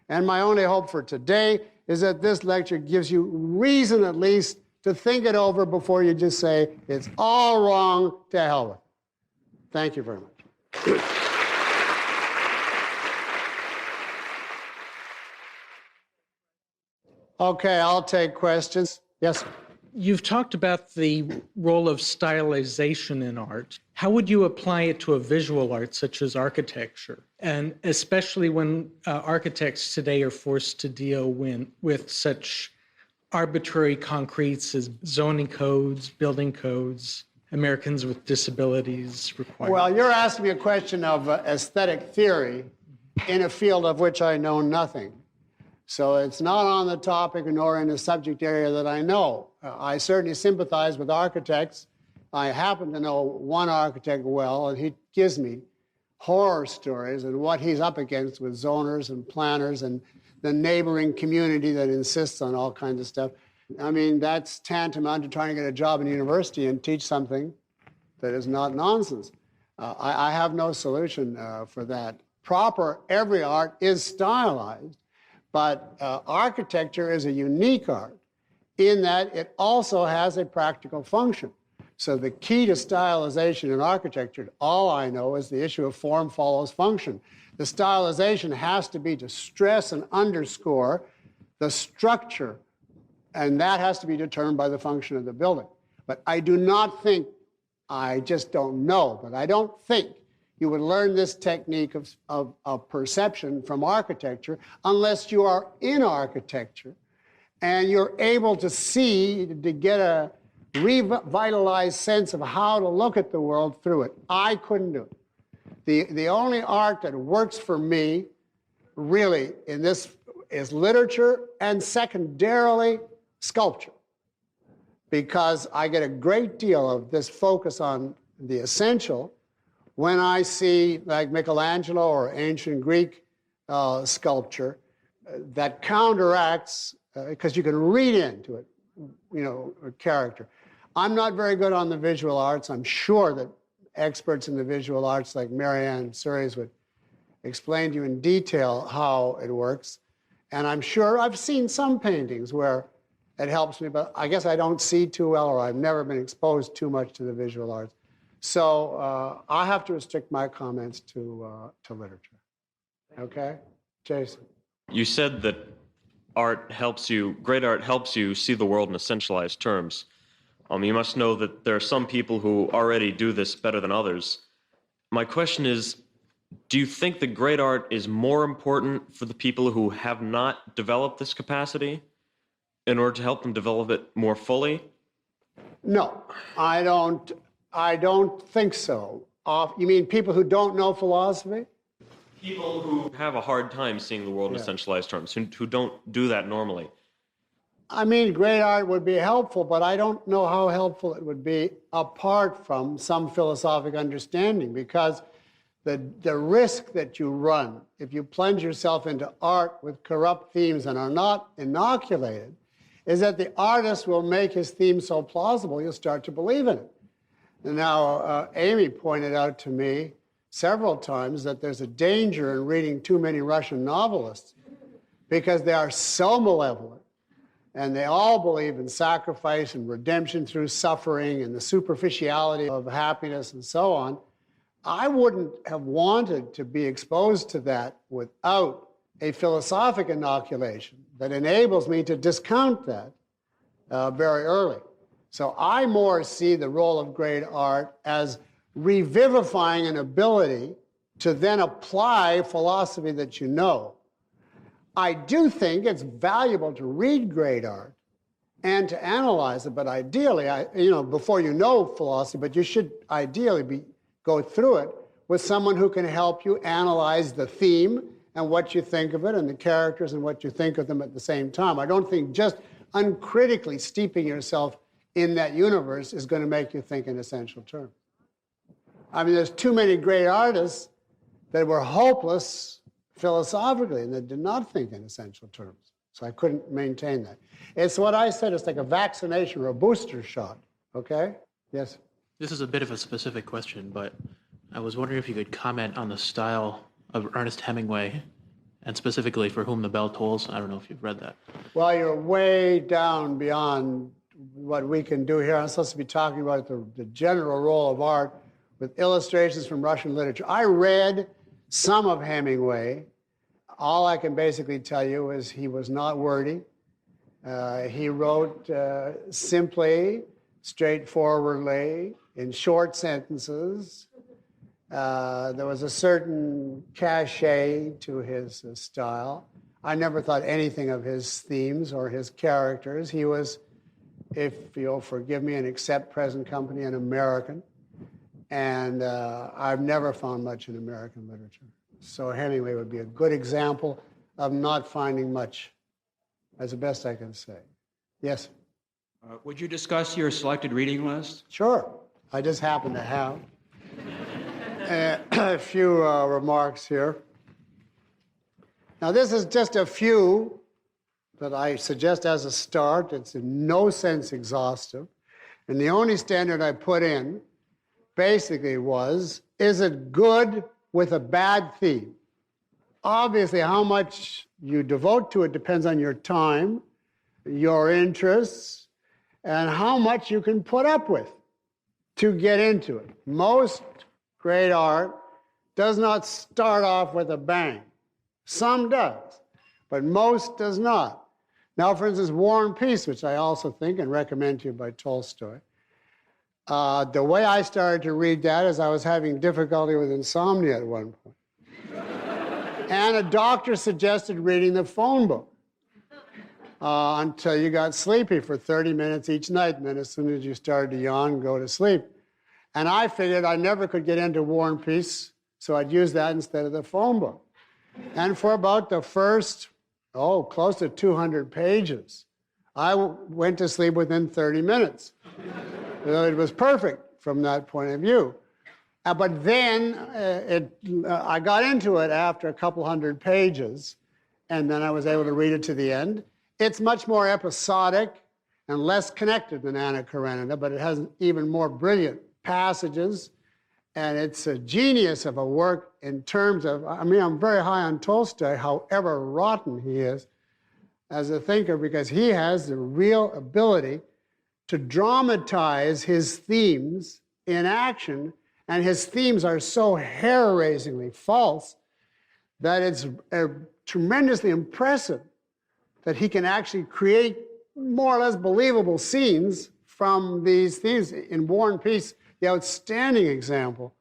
And my only hope for today is that this lecture gives you reason at least to think it over before you just say, it's all wrong, to hell with it. Thank you very much. Okay, I'll take questions. Yes, sir. You've talked about the role of stylization in art. How would you apply it to a visual art such as architecture? And especially when architects today are forced to deal with such arbitrary concretes as zoning codes, building codes, Americans with disabilities requirements. Well, you're asking me a question of aesthetic theory in a field of which I know nothing. So it's not on the topic nor in a subject area that I know. I certainly sympathize with architects. I happen to know one architect well, and he gives me horror stories and what he's up against with zoners and planners and the neighboring community that insists on all kinds of stuff. I mean, that's tantamount to trying to get a job in university and teach something that is not nonsense. I have no solution for that. Every art is stylized. But architecture is a unique art in that it also has a practical function. So the key to stylization in architecture, all I know, is the issue of form follows function. The stylization has to be to stress and underscore the structure, and that has to be determined by the function of the building. But I do not think, I just don't know, but I don't think you would learn this technique of perception from architecture unless you are in architecture and you're able to see, to get a revitalized sense of how to look at the world through it. I couldn't do it. The only art that works for me, really, in this is literature and secondarily sculpture, because I get a great deal of this focus on the essential when I see, like Michelangelo or ancient Greek sculpture, that counteracts, because you can read into it, a character. I'm not very good on the visual arts. I'm sure that experts in the visual arts like Marianne Surius would explain to you in detail how it works. And I'm sure I've seen some paintings where it helps me, but I guess I don't see too well, or I've never been exposed too much to the visual arts. So I have to restrict my comments to literature. Okay? Jason. You said that great art helps you see the world in essentialized terms. You must know that there are some people who already do this better than others. My question is, do you think that great art is more important for the people who have not developed this capacity in order to help them develop it more fully? No, I don't think so. You mean people who don't know philosophy? People who have a hard time seeing the world in essentialized terms, who don't do that normally. I mean, great art would be helpful, but I don't know how helpful it would be apart from some philosophic understanding, because the risk that you run if you plunge yourself into art with corrupt themes and are not inoculated is that the artist will make his theme so plausible you'll start to believe in it. And now, Amy pointed out to me several times that there's a danger in reading too many Russian novelists because they are so malevolent and they all believe in sacrifice and redemption through suffering and the superficiality of happiness and so on. I wouldn't have wanted to be exposed to that without a philosophic inoculation that enables me to discount that very early. So I more see the role of great art as revivifying an ability to then apply philosophy that you know. I do think it's valuable to read great art and to analyze it, but ideally, before you know philosophy, but you should ideally go through it with someone who can help you analyze the theme and what you think of it and the characters and what you think of them at the same time. I don't think just uncritically steeping yourself in that universe is going to make you think in essential terms. I mean, there's too many great artists that were hopeless philosophically and that did not think in essential terms. So I couldn't maintain that. It's what I said, it's like a vaccination or a booster shot, okay? Yes? This is a bit of a specific question, but I was wondering if you could comment on the style of Ernest Hemingway, and specifically For Whom the Bell Tolls. I don't know if you've read that. Well, you're way down beyond what we can do here. I'm supposed to be talking about the general role of art with illustrations from Russian literature. I read some of Hemingway. All I can basically tell you is he was not wordy. He wrote simply, straightforwardly, in short sentences. There was a certain cachet to his style. I never thought anything of his themes or his characters. He was, if you'll forgive me and accept present company, an American. And I've never found much in American literature. So Hemingway would be a good example of not finding much, as the best I can say. Yes? Would you discuss your selected reading list? Sure. I just happen to have a few remarks here. Now, this is just a few that I suggest as a start. It's in no sense exhaustive. And the only standard I put in basically was, is it good with a bad theme? Obviously, how much you devote to it depends on your time, your interests, and how much you can put up with to get into it. Most great art does not start off with a bang. Some does, but most does not. Now, for instance, War and Peace, which I also think and recommend to you by Tolstoy. The way I started to read that is I was having difficulty with insomnia at one point. And a doctor suggested reading the phone book until you got sleepy for 30 minutes each night, and then as soon as you started to yawn, go to sleep. And I figured I never could get into War and Peace, so I'd use that instead of the phone book. And for about the first, close to 200 pages, I went to sleep within 30 minutes. It was perfect from that point of view. But then I got into it after a couple hundred pages, and then I was able to read it to the end. It's much more episodic and less connected than Anna Karenina, but it has even more brilliant passages, and it's a genius of a work in terms of, I'm very high on Tolstoy, however rotten he is as a thinker, because he has the real ability to dramatize his themes in action, and his themes are so hair-raisingly false that it's tremendously impressive that he can actually create more or less believable scenes from these themes. In War and Peace, the outstanding example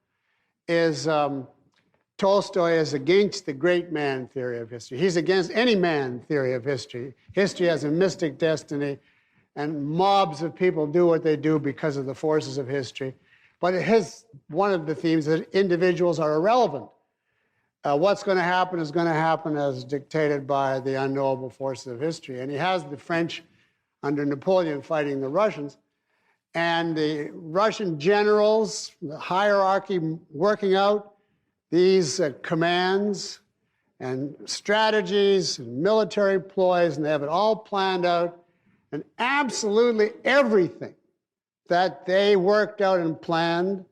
is Tolstoy is against the great man theory of history. He's against any man theory of history. History has a mystic destiny. and mobs of people do what they do because of the forces of history. But one of the themes is that individuals are irrelevant. What's going to happen is going to happen as dictated by the unknowable forces of history. And he has the French under Napoleon fighting the Russians, and the Russian generals, the hierarchy working out these commands and strategies and military ploys, and they have it all planned out. And absolutely everything that they worked out and planned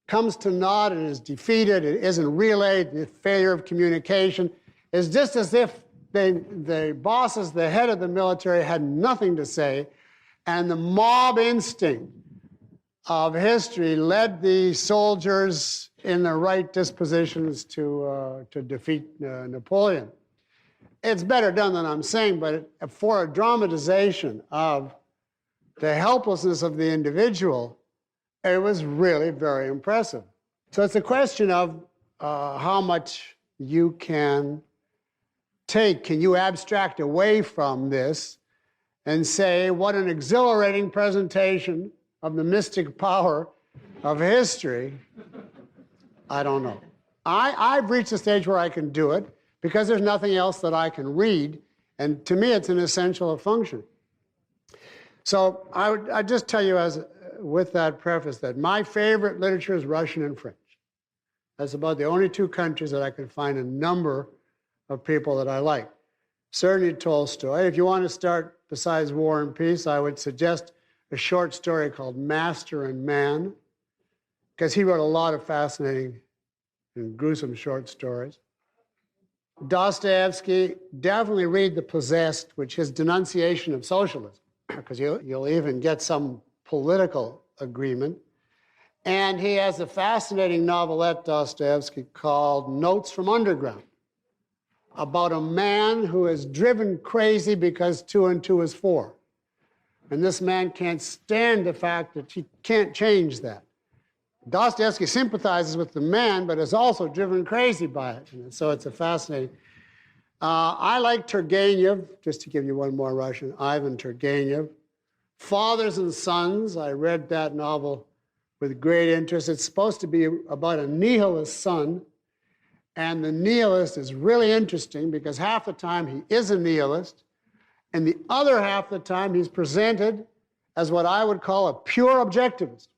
comes to naught and is defeated, it isn't relayed, the failure of communication is just as if the bosses, the head of the military, had nothing to say, and the mob instinct of history led the soldiers in the right dispositions to defeat Napoleon. It's better done than I'm saying, but for a dramatization of the helplessness of the individual, it was really very impressive. So it's a question of how much you can take. Can you abstract away from this and say, what an exhilarating presentation of the mystic power of history? I don't know. I've reached a stage where I can do it because there's nothing else that I can read. And to me, it's an essential function. So I'd just tell you with that preface that my favorite literature is Russian and French. That's about the only two countries that I can find a number of people that I like. Certainly Tolstoy. If you want to start besides War and Peace, I would suggest a short story called Master and Man, because he wrote a lot of fascinating and gruesome short stories. Dostoyevsky, definitely read The Possessed, which is denunciation of socialism, because you'll even get some political agreement. And he has a fascinating novelette, Dostoyevsky, called Notes from Underground, about a man who is driven crazy because 2 and 2 is 4. And this man can't stand the fact that he can't change that. Dostoevsky sympathizes with the man, but is also driven crazy by it. And so it's a fascinating. I like Turgenev, just to give you one more Russian, Ivan Turgenev. Fathers and Sons, I read that novel with great interest. It's supposed to be about a nihilist son, and the nihilist is really interesting because half the time he is a nihilist, and the other half the time he's presented as what I would call a pure objectivist.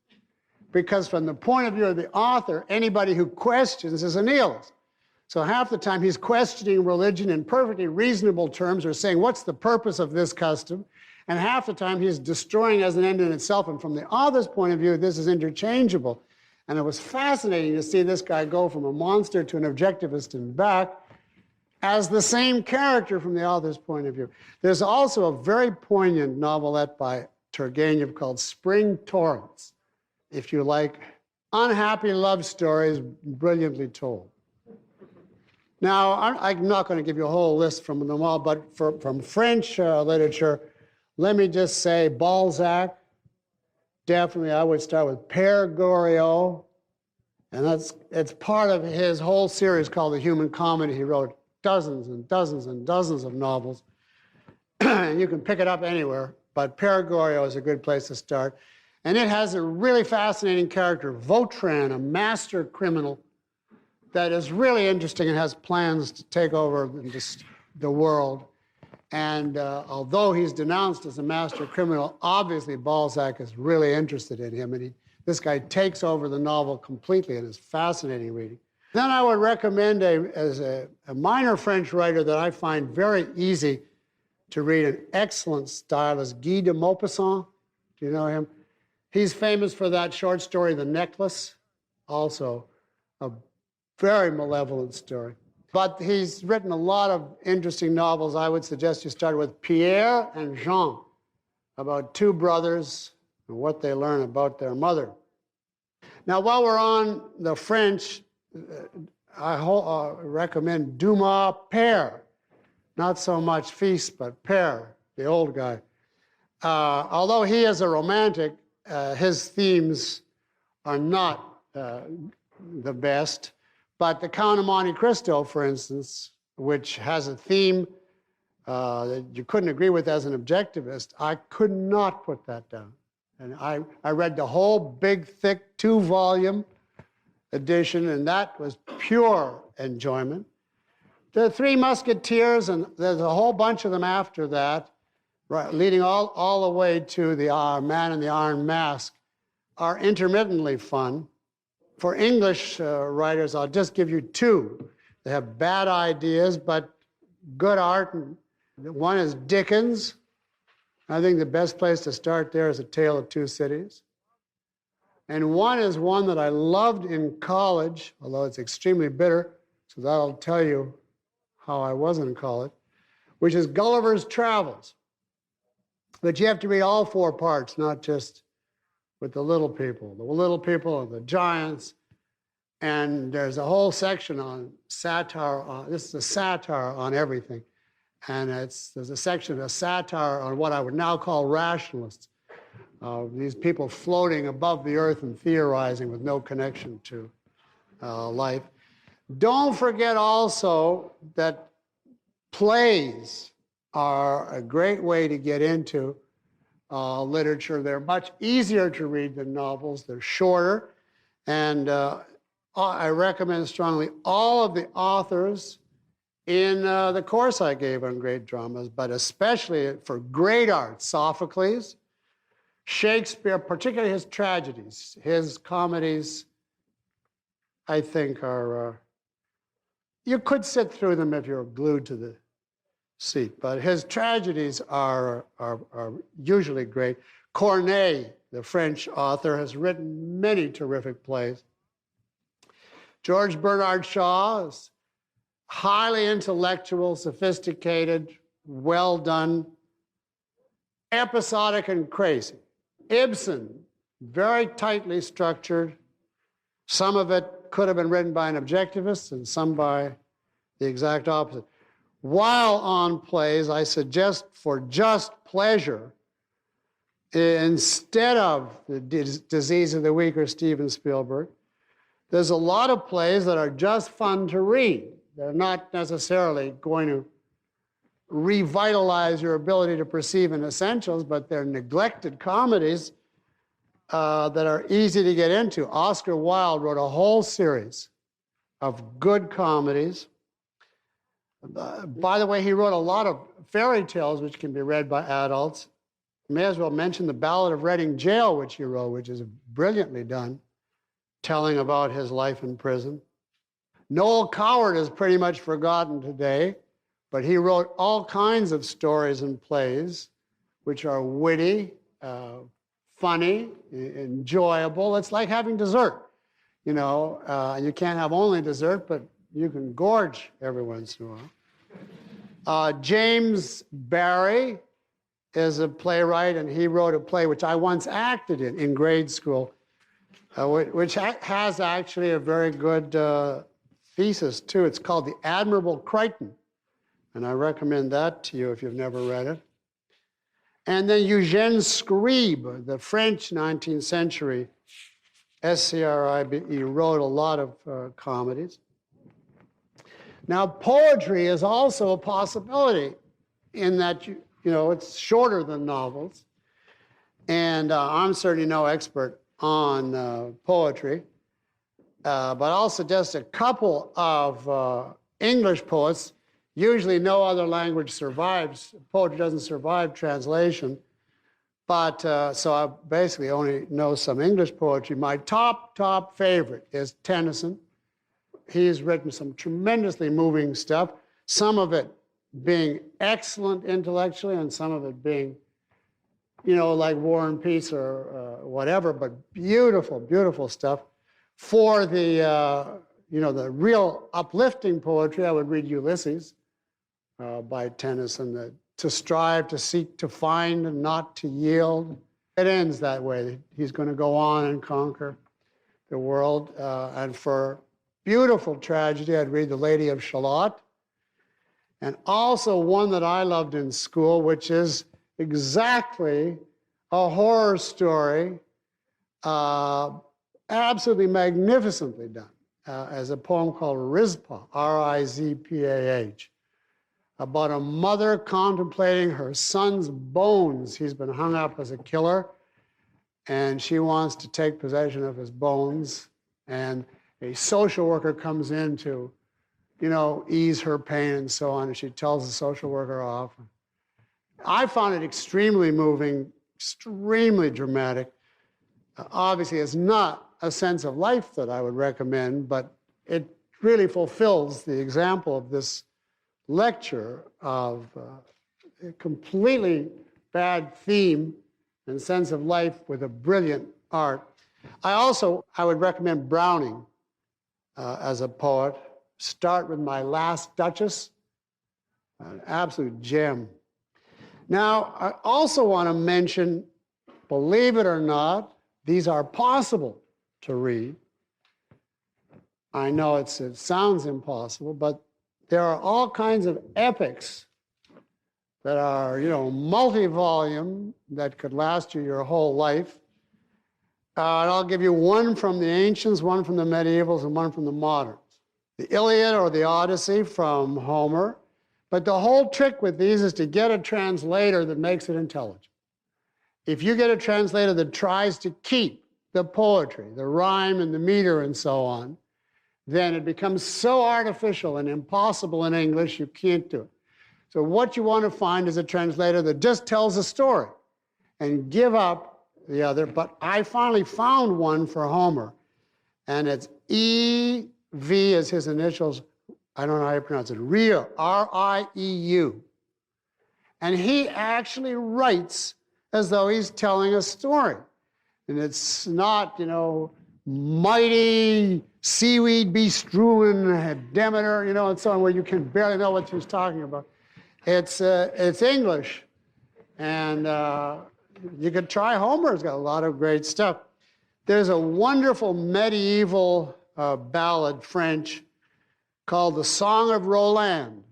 Because from the point of view of the author, anybody who questions is a nihilist. So half the time he's questioning religion in perfectly reasonable terms or saying, what's the purpose of this custom? And half the time he's destroying as an end in itself. And from the author's point of view, this is interchangeable. And it was fascinating to see this guy go from a monster to an objectivist and back as the same character from the author's point of view. There's also a very poignant novelette by Turgenev called Spring Torrents, if you like unhappy love stories brilliantly told. Now, I'm not going to give you a whole list from them all, but from French literature, let me just say Balzac. Definitely, I would start with Père Goriot, and it's part of his whole series called The Human Comedy. He wrote dozens and dozens and dozens of novels. You can pick it up anywhere, but Père Goriot is a good place to start. And it has a really fascinating character, Vautrin, a master criminal that is really interesting and has plans to take over the world. And although he's denounced as a master criminal, obviously Balzac is really interested in him. And this guy takes over the novel completely, and it's fascinating reading. Then I would recommend as a minor French writer that I find very easy to read, an excellent stylist, Guy de Maupassant. Do you know him? He's famous for that short story, The Necklace, also a very malevolent story. But he's written a lot of interesting novels. I would suggest you start with Pierre and Jean, about two brothers and what they learn about their mother. Now, while we're on the French, I recommend Dumas Père. Not so much Fils, but Père, the old guy. Although he is a romantic, his themes are not the best. But the Count of Monte Cristo, for instance, which has a theme that you couldn't agree with as an objectivist, I could not put that down. And I read the whole big, thick 2-volume edition, and that was pure enjoyment. The Three Musketeers, and there's a whole bunch of them after that, right, leading all the way to the Man in the Iron Mask, are intermittently fun. For English writers, I'll just give you 2. They have bad ideas, but good art. One is Dickens. I think the best place to start there is A Tale of Two Cities. And one is one that I loved in college, although it's extremely bitter, so that'll tell you how I was in college, which is Gulliver's Travels. But you have to read all 4 parts, not just with the little people and the giants. And there's a whole section on satire. This is a satire on everything. And there's a section, a satire on what I would now call rationalists. These people floating above the earth and theorizing with no connection to life. Don't forget also that plays are a great way to get into literature. They're much easier to read than novels. They're shorter. And I recommend strongly all of the authors in the course I gave on great dramas, but especially for great art, Sophocles, Shakespeare, particularly his tragedies. His comedies, I think, are, you could sit through them if you're glued to the seat, but his tragedies are usually great. Corneille, the French author, has written many terrific plays. George Bernard Shaw is highly intellectual, sophisticated, well done, episodic and crazy. Ibsen, very tightly structured. Some of it could have been written by an objectivist and some by the exact opposite. While on plays, I suggest for just pleasure, instead of The Disease of the Week or Steven Spielberg, there's a lot of plays that are just fun to read. They're not necessarily going to revitalize your ability to perceive in essentials, but they're neglected comedies that are easy to get into. Oscar Wilde wrote a whole series of good comedies. By the way, he wrote a lot of fairy tales which can be read by adults. May as well mention The Ballad of Reading Gaol, which he wrote, which is brilliantly done, telling about his life in prison. Noel Coward is pretty much forgotten today, but he wrote all kinds of stories and plays which are witty, funny, enjoyable. It's like having dessert, you know. You can't have only dessert, but you can gorge every once in a while. James Barrie is a playwright, and he wrote a play which I once acted in grade school, which has actually a very good thesis, too. It's called The Admirable Crichton, and I recommend that to you if you've never read it. And then Eugène Scribe, the French 19th century, S-C-R-I-B-E, wrote a lot of comedies. Now, poetry is also a possibility in that, you know, it's shorter than novels. And I'm certainly no expert on poetry, but I'll suggest a couple of English poets. Usually no other language survives, poetry doesn't survive translation, but so I basically only know some English poetry. My top favorite is Tennyson. He's written some tremendously moving stuff, some of it being excellent intellectually and some of it being, you know, like War and Peace or whatever, but beautiful, beautiful stuff. For the, you know, the real uplifting poetry, I would read Ulysses by Tennyson, to strive, to seek, to find, and not to yield. It ends that way. He's going to go on and conquer the world. And for beautiful tragedy, I'd read The Lady of Shalott. And also one that I loved in school, which is exactly a horror story, absolutely magnificently done, as a poem called Rizpah, R-I-Z-P-A-H. about a mother contemplating her son's bones. He's been hung up as a killer, and she wants to take possession of his bones. And a social worker comes in to, ease her pain and so on, and she tells the social worker off. I found it extremely moving, extremely dramatic. Obviously, it's not a sense of life that I would recommend, but it really fulfills the example of this lecture of a completely bad theme and sense of life with a brilliant art. I would recommend Browning as a poet. Start with My Last Duchess, an absolute gem. Now, I also want to mention, believe it or not, these are possible to read. I know it sounds impossible, but there are all kinds of epics that are, multi-volume that could last you your whole life. And I'll give you one from the ancients, one from the medievals, and one from the moderns. The Iliad or the Odyssey from Homer. But the whole trick with these is to get a translator that makes it intelligible. If you get a translator that tries to keep the poetry, the rhyme and the meter and so on, then it becomes so artificial and impossible in English, you can't do it. So what you want to find is a translator that just tells a story and give up the other. But I finally found one for Homer, and it's E.V. as his initials. I don't know how you pronounce it. Rieu, R-I-E-U. And he actually writes as though he's telling a story. And it's not, mighty seaweed be strewn Demeter, and so on, where you can barely know what he's talking about. It's English, and you could try Homer. It's got a lot of great stuff. There's a wonderful medieval ballad, French, called The Song of Roland.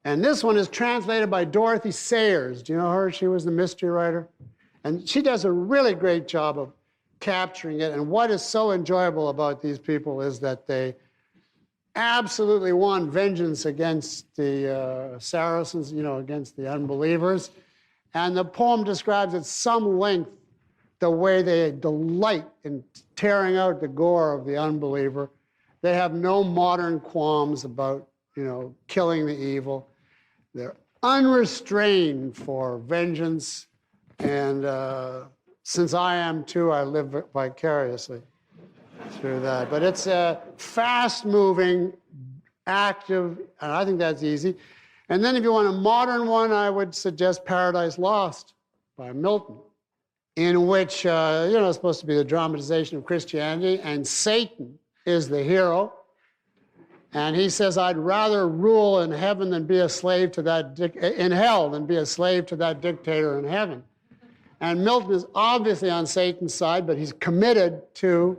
And this one is translated by Dorothy Sayers. Do you know her? She was the mystery writer. And she does a really great job of capturing it. And what is so enjoyable about these people is that they absolutely want vengeance against the Saracens, against the unbelievers. And the poem describes at some length the way they delight in tearing out the gore of the unbeliever. They have no modern qualms about, killing the evil. They're unrestrained for vengeance. And since I am too, I live vicariously through that. But it's a fast-moving, active, and I think that's easy. And then if you want a modern one, I would suggest Paradise Lost by Milton, in which, it's supposed to be the dramatization of Christianity, and Satan is the hero. And he says, I'd rather rule in heaven than be a slave to that, in hell than be a slave to that dictator in heaven. And Milton is obviously on Satan's side, but he's committed to,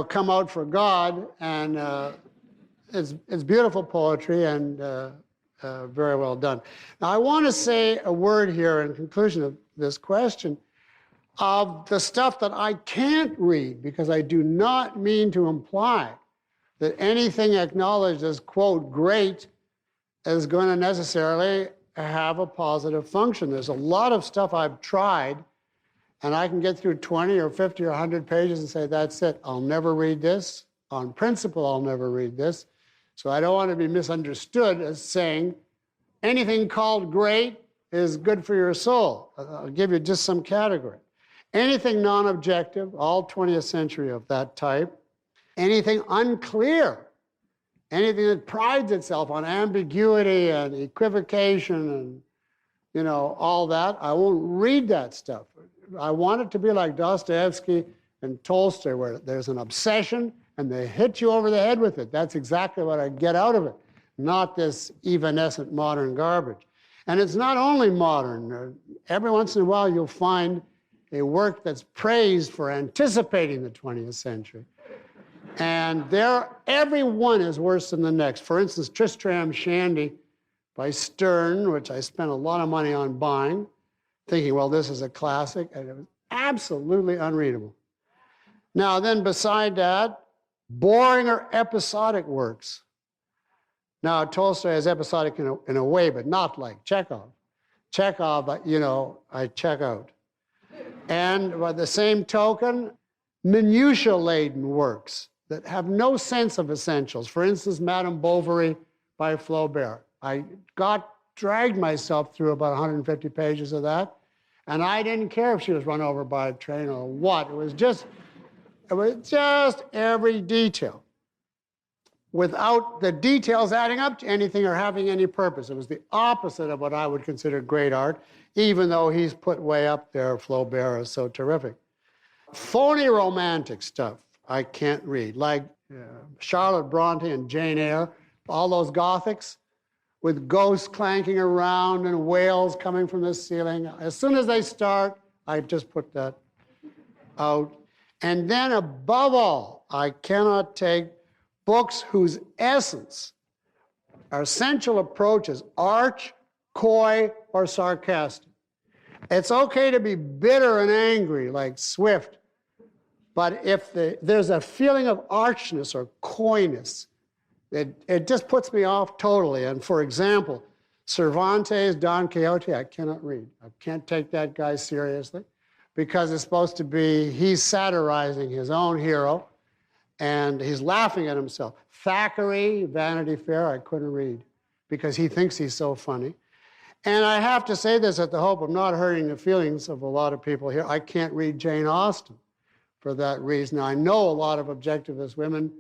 come out for God. And it's beautiful poetry and very well done. Now, I want to say a word here in conclusion of this question of the stuff that I can't read, because I do not mean to imply that anything acknowledged as, quote, great is going to necessarily have a positive function. There's a lot of stuff I've tried, and I can get through 20 or 50 or 100 pages and say, that's it. I'll never read this. On principle, I'll never read this. So I don't want to be misunderstood as saying anything called great is good for your soul. I'll give you just some category. Anything non-objective, all 20th century of that type. Anything unclear, anything that prides itself on ambiguity and equivocation and, all that, I won't read that stuff. I want it to be like Dostoyevsky and Tolstoy, where there's an obsession and they hit you over the head with it. That's exactly what I get out of it, not this evanescent modern garbage. And it's not only modern. Every once in a while, you'll find a work that's praised for anticipating the 20th century. And every one is worse than the next. For instance, Tristram Shandy by Sterne, which I spent a lot of money on buying, thinking, well, this is a classic, and it was absolutely unreadable. Now, then beside that, boring or episodic works. Now, Tolstoy is episodic in a way, but not like Chekhov. Chekhov, I check out. And by the same token, minutiae-laden works that have no sense of essentials. For instance, Madame Bovary by Flaubert. I dragged myself through about 150 pages of that, and I didn't care if she was run over by a train or what. It was just every detail, without the details adding up to anything or having any purpose. It was the opposite of what I would consider great art, even though he's put way up there. Flaubert is so terrific. Phony romantic stuff I can't read, like Charlotte Bronte and Jane Eyre, all those Gothics with ghosts clanking around and wails coming from the ceiling. As soon as they start, I just put that out. And then above all, I cannot take books whose essence, our essential approach is arch, coy, or sarcastic. It's okay to be bitter and angry like Swift, but if there's a feeling of archness or coyness, it just puts me off totally. And for example, Cervantes' Don Quixote, I cannot read. I can't take that guy seriously because it's supposed to be, he's satirizing his own hero and he's laughing at himself. Thackeray, Vanity Fair, I couldn't read because he thinks he's so funny. And I have to say this at the hope of not hurting the feelings of a lot of people here. I can't read Jane Austen for that reason. I know a lot of objectivist women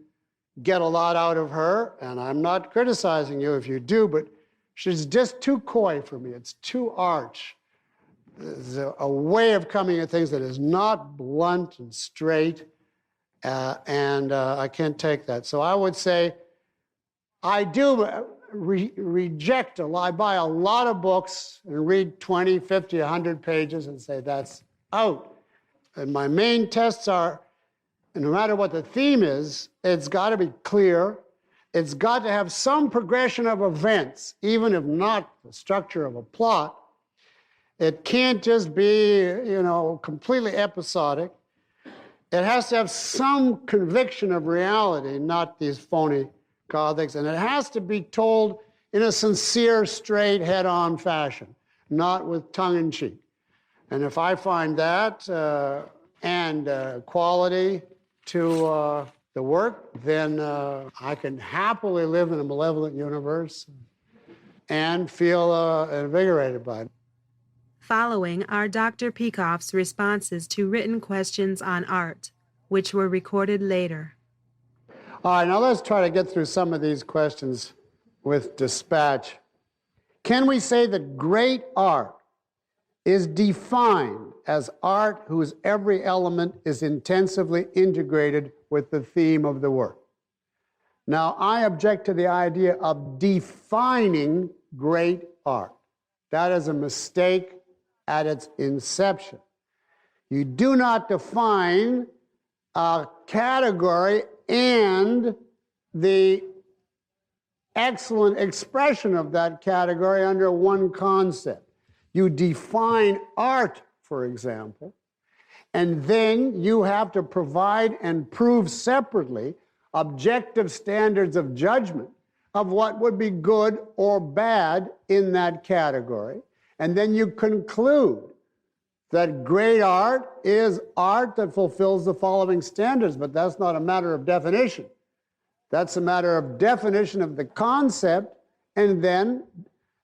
get a lot out of her, and I'm not criticizing you if you do, but she's just too coy for me. It's too arch. There's a way of coming at things that is not blunt and straight, and I can't take that. So I would say I do reject a lot. I buy a lot of books and read 20, 50, 100 pages and say that's out. And my main tests are, no matter what the theme is, it's got to be clear. It's got to have some progression of events, even if not the structure of a plot. It can't just be, completely episodic. It has to have some conviction of reality, not these phony Gothics. And it has to be told in a sincere, straight, head-on fashion, not with tongue-in-cheek. And if I find that and quality to the work, then I can happily live in a malevolent universe and feel invigorated by it. Following are Dr. Peikoff's responses to written questions on art, which were recorded later. All right, now let's try to get through some of these questions with dispatch. Can we say that great art is defined as art whose every element is intensively integrated with the theme of the work? Now, I object to the idea of defining great art. That is a mistake at its inception. You do not define a category and the excellent expression of that category under one concept. You define art, for example, and then you have to provide and prove separately objective standards of judgment of what would be good or bad in that category. And then you conclude that great art is art that fulfills the following standards, but that's not a matter of definition. That's a matter of definition of the concept and then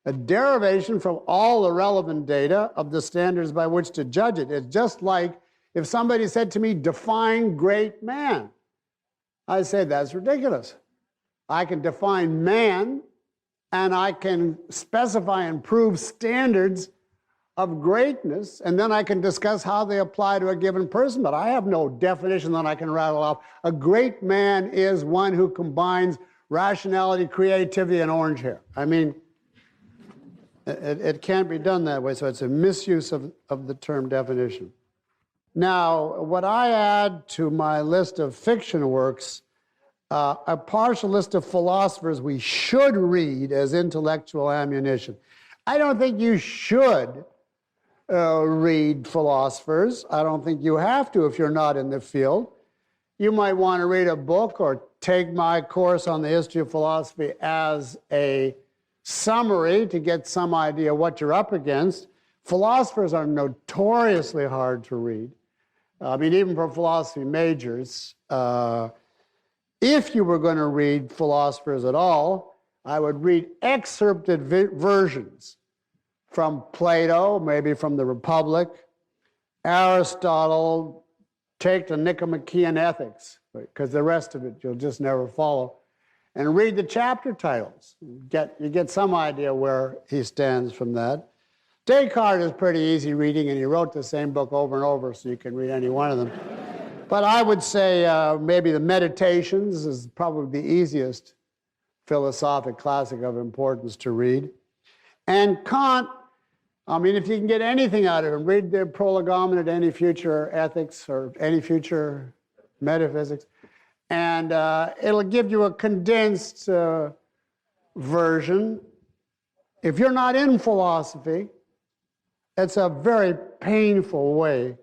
a derivation from all the relevant data of the standards by which to judge it. It's just like if somebody said to me, define great man. I say, that's ridiculous. I can define man and I can specify and prove standards of greatness, and then I can discuss how they apply to a given person, but I have no definition that I can rattle off. A great man is one who combines rationality, creativity, and orange hair. I mean, it can't be done that way, so it's a misuse of the term definition. Now, what I add to my list of fiction works, a partial list of philosophers we should read as intellectual ammunition. I don't think you should read philosophers. I don't think you have to if you're not in the field. you might want to read a book or take my course on the history of philosophy as a summary to get some idea what you're up against. Philosophers are notoriously hard to read. I mean, even for philosophy majors. If you were going to read philosophers at all, I would read excerpted versions from Plato, maybe from the Republic, Aristotle, take the Nicomachean Ethics, because the rest of it you'll just never follow, and read the chapter titles. You get some idea where he stands from that. Descartes is pretty easy reading, and he wrote the same book over and over, so you can read any one of them. But I would say maybe the Meditations is probably the easiest philosophic classic of importance to read. And Kant, I mean, if you can get anything out of him, read the Prolegomena to Any Future Ethics or Any Future Metaphysics, and it'll give you a condensed version. If you're not in philosophy, it's a very painful way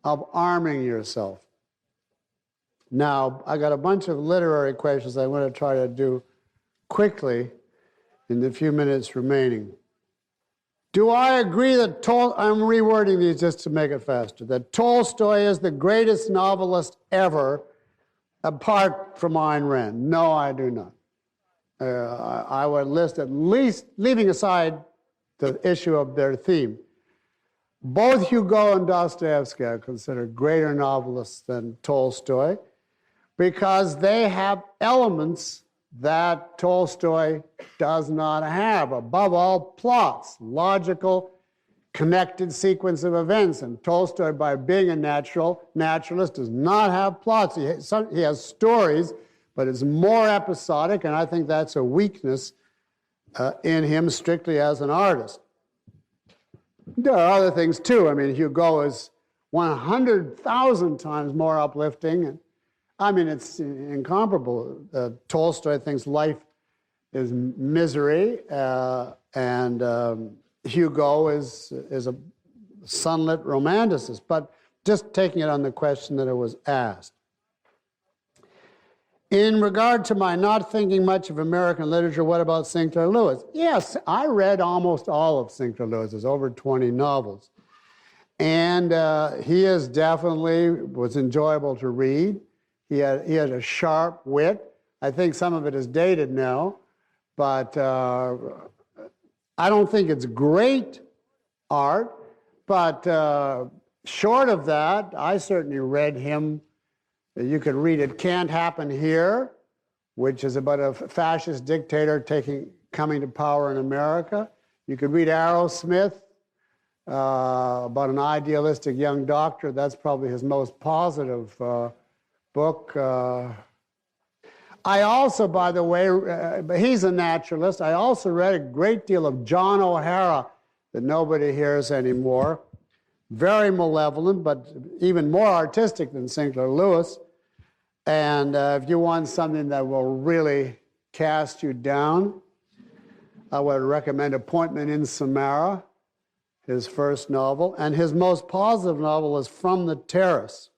of arming yourself. Now, I got a bunch of literary questions I want to try to do quickly in the few minutes remaining. Do I agree that I'm rewording these just to make it faster, that Tolstoy is the greatest novelist ever, apart from Ayn Rand? No, I do not. I would list, at least, leaving aside the issue of their theme, both Hugo and Dostoyevsky I consider greater novelists than Tolstoy, because they have elements that Tolstoy does not have. Above all, plots, logical, connected sequence of events. And Tolstoy, by being a naturalist, does not have plots. He has stories, but it's more episodic, and I think that's a weakness in him strictly as an artist. There are other things too. I mean, Hugo is 100,000 times more uplifting. And, I mean, it's incomparable. Tolstoy thinks life is misery, and Hugo is a sunlit romanticist. But just taking it on the question that it was asked. In regard to my not thinking much of American literature, what about Sinclair Lewis? Yes, I read almost all of Sinclair Lewis's, over 20 novels. And he is definitely, was enjoyable to read. He had a sharp wit. I think some of it is dated now, but I don't think it's great art. But short of that, I certainly read him. You could read It Can't Happen Here, which is about a fascist dictator coming to power in America. You could read Arrowsmith, about an idealistic young doctor. That's probably his most positive book. I also, by the way, he's a naturalist. I also read a great deal of John O'Hara that nobody hears anymore. Very malevolent, but even more artistic than Sinclair Lewis. And if you want something that will really cast you down, I would recommend Appointment in Samara, his first novel. And his most positive novel is From the Terrace.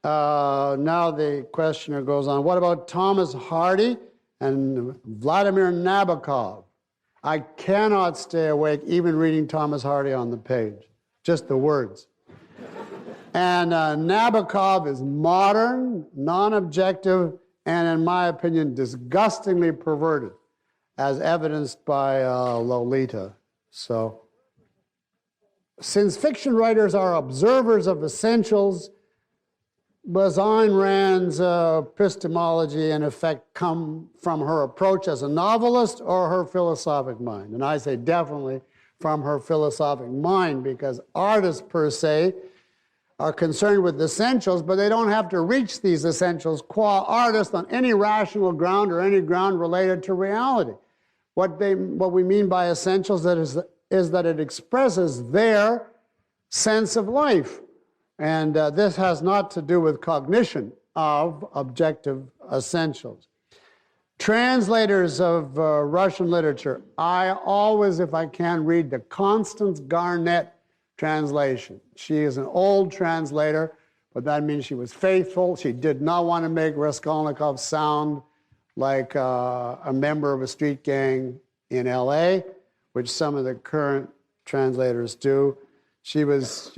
Now the questioner goes on, what about Thomas Hardy and Vladimir Nabokov? I cannot stay awake even reading Thomas Hardy on the page, just the words. And Nabokov is modern, non-objective, and in my opinion, disgustingly perverted, as evidenced by Lolita. So, since fiction writers are observers of essentials, does Ayn Rand's epistemology, in effect, come from her approach as a novelist or her philosophic mind? And I say definitely from her philosophic mind, because artists, per se, are concerned with essentials, but they don't have to reach these essentials qua artist on any rational ground or any ground related to reality. What we mean by essentials is that it expresses their sense of life. And this has not to do with cognition of objective essentials. Translators of Russian literature, I always, if I can, read the Constance Garnett translation. She is an old translator, but that means she was faithful. She did not want to make Raskolnikov sound like a member of a street gang in L.A., which some of the current translators do. She was,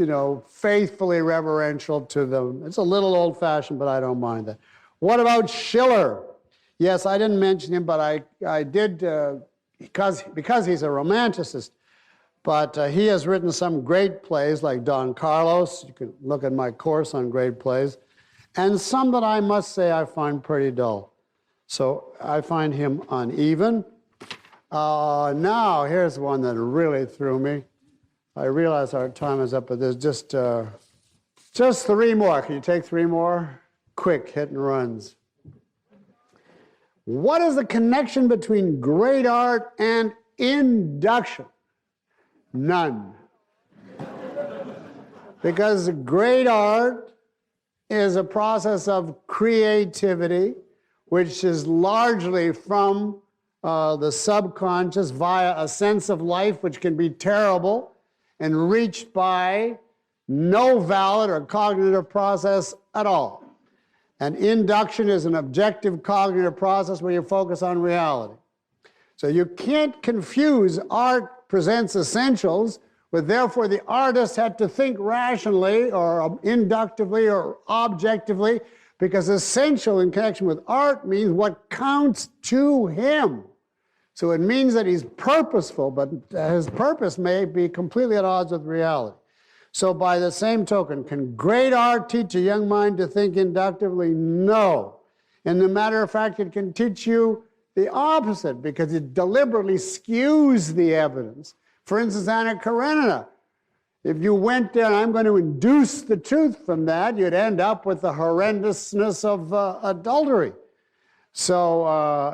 faithfully reverential to them. It's a little old-fashioned, but I don't mind that. What about Schiller? Yes, I didn't mention him, but I did because he's a romanticist. But he has written some great plays like Don Carlos. You can look at my course on great plays. And some that I must say I find pretty dull. So I find him uneven. Now, here's one that really threw me. I realize our time is up, but there's just 3 more. Can you take 3 more? Quick hit and runs. What is the connection between great art and induction? None. Because great art is a process of creativity, which is largely from the subconscious via a sense of life, which can be terrible, and reached by no valid or cognitive process at all. And induction is an objective cognitive process where you focus on reality. So you can't confuse art presents essentials, but therefore the artist had to think rationally or inductively or objectively, because essential in connection with art means what counts to him. So it means that he's purposeful, but his purpose may be completely at odds with reality. So by the same token, can great art teach a young mind to think inductively? No. And as a matter of fact, it can teach you the opposite, because it deliberately skews the evidence. For instance, Anna Karenina. If you went there, and I'm going to induce the truth from that, you'd end up with the horrendousness of adultery. So,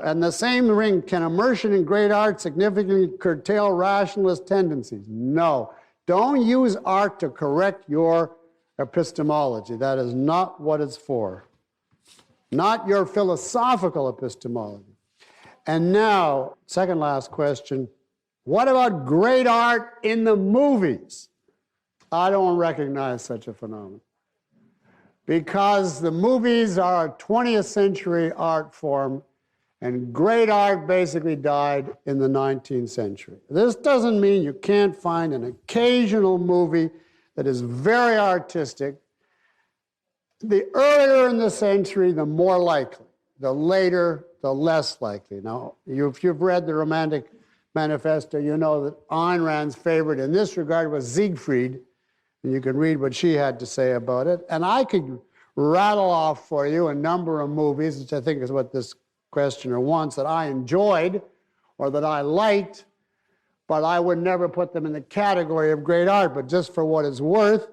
and the same ring, can immersion in great art significantly curtail rationalist tendencies? No. Don't use art to correct your epistemology. That is not what it's for. Not your philosophical epistemology. And now, second last question. What about great art in the movies? I don't recognize such a phenomenon. Because the movies are a 20th century art form, and great art basically died in the 19th century. This doesn't mean you can't find an occasional movie that is very artistic. The earlier in the century, the more likely. The later, the less likely. Now, if you've read the Romantic Manifesto, you know that Ayn Rand's favorite in this regard was Siegfried, and you can read what she had to say about it. And I could rattle off for you a number of movies, which I think is what this questioner wants, that I enjoyed or that I liked, but I would never put them in the category of great art. But just for what it's worth,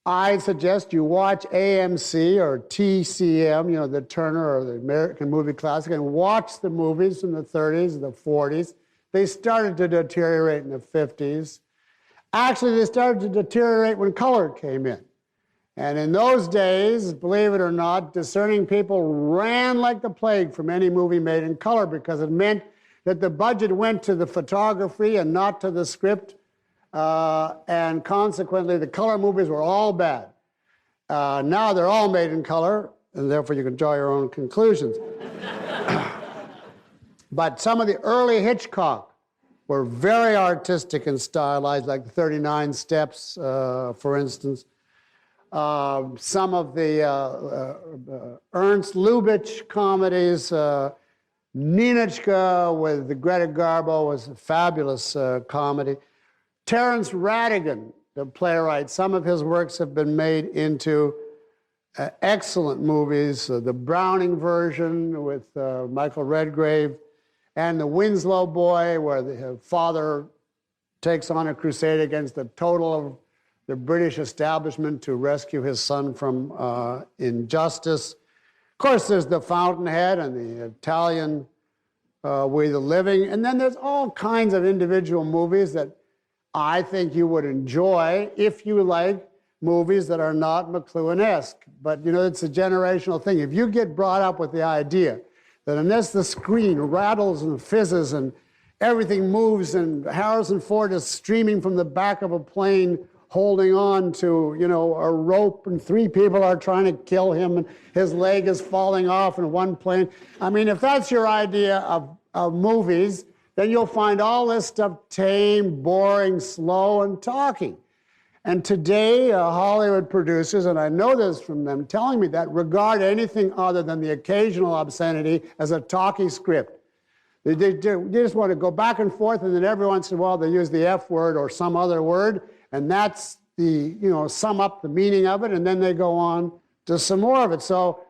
I suggest you watch AMC or TCM, the Turner or the American Movie Classic, and watch the movies from the 30s and the 40s. They started to deteriorate in the 50s. Actually, they started to deteriorate when color came in. And in those days, believe it or not, discerning people ran like the plague from any movie made in color, because it meant that the budget went to the photography and not to the script. And consequently, the color movies were all bad. Now they're all made in color, and therefore you can draw your own conclusions. But some of the early Hitchcock were very artistic and stylized, like the 39 Steps, for instance. Some of the Ernst Lubitsch comedies, Ninotchka with Greta Garbo was a fabulous comedy. Terence Rattigan, the playwright, some of his works have been made into excellent movies. The Browning version with Michael Redgrave, and The Winslow Boy, where the father takes on a crusade against the total of the British establishment to rescue his son from injustice. Of course, there's The Fountainhead and the Italian Way of Living. And then there's all kinds of individual movies that I think you would enjoy if you like movies that are not McLuhan-esque. But, it's a generational thing. If you get brought up with the idea that unless the screen rattles and fizzes and everything moves and Harrison Ford is streaming from the back of a plane holding on to, a rope, and 3 people are trying to kill him, and his leg is falling off in one plane. I mean, if that's your idea of movies, then you'll find all this stuff tame, boring, slow, and talking. And today, Hollywood producers, and I know this from them telling me that, regard anything other than the occasional obscenity as a talkie script. They just want to go back and forth, and then every once in a while they use the F word or some other word, and that's the, sum up the meaning of it, and then they go on to some more of it. So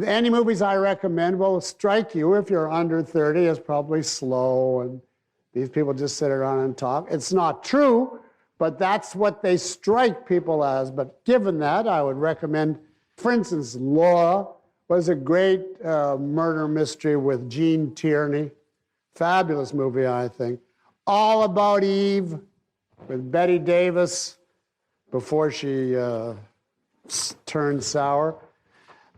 any movies I recommend will strike you, if you're under 30, as probably slow, and these people just sit around and talk. It's not true, but that's what they strike people as. But given that, I would recommend, for instance, Laura was a great murder mystery with Gene Tierney. Fabulous movie, I think. All About Eve with Bette Davis before she turned sour.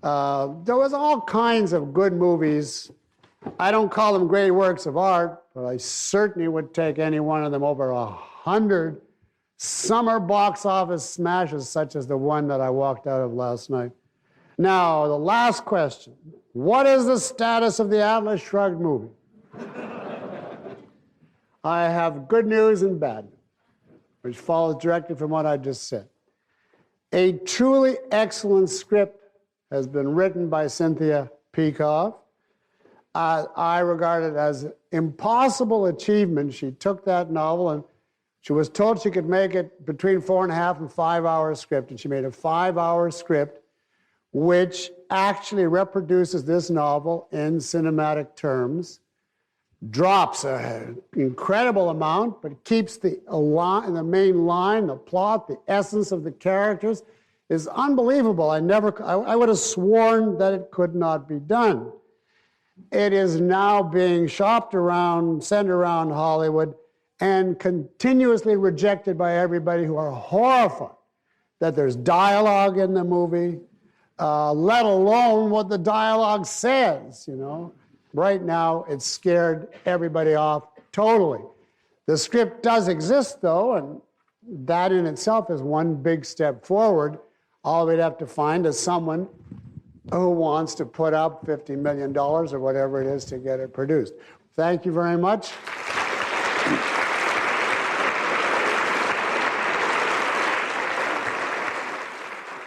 There was all kinds of good movies. I don't call them great works of art, but I certainly would take any one of them over 100 summer box office smashes, such as the one that I walked out of last night. Now, the last question. What is the status of the Atlas Shrugged movie? I have good news and bad news, which follows directly from what I just said. A truly excellent script has been written by Cynthia Peikoff. I regard it as an impossible achievement. She took that novel, and she was told she could make it between 4.5 and 5 hour script, and she made a 5-hour script which actually reproduces this novel in cinematic terms, drops an incredible amount, but keeps the main line, the plot, the essence of the characters is unbelievable. I would have sworn that it could not be done. It is now being shopped around, sent around Hollywood, and continuously rejected by everybody, who are horrified that there's dialogue in the movie, let alone what the dialogue says, Right now, it's scared everybody off totally. The script does exist, though, and that in itself is one big step forward. All we'd have to find is someone who wants to put up $50 million or whatever it is to get it produced. Thank you very much.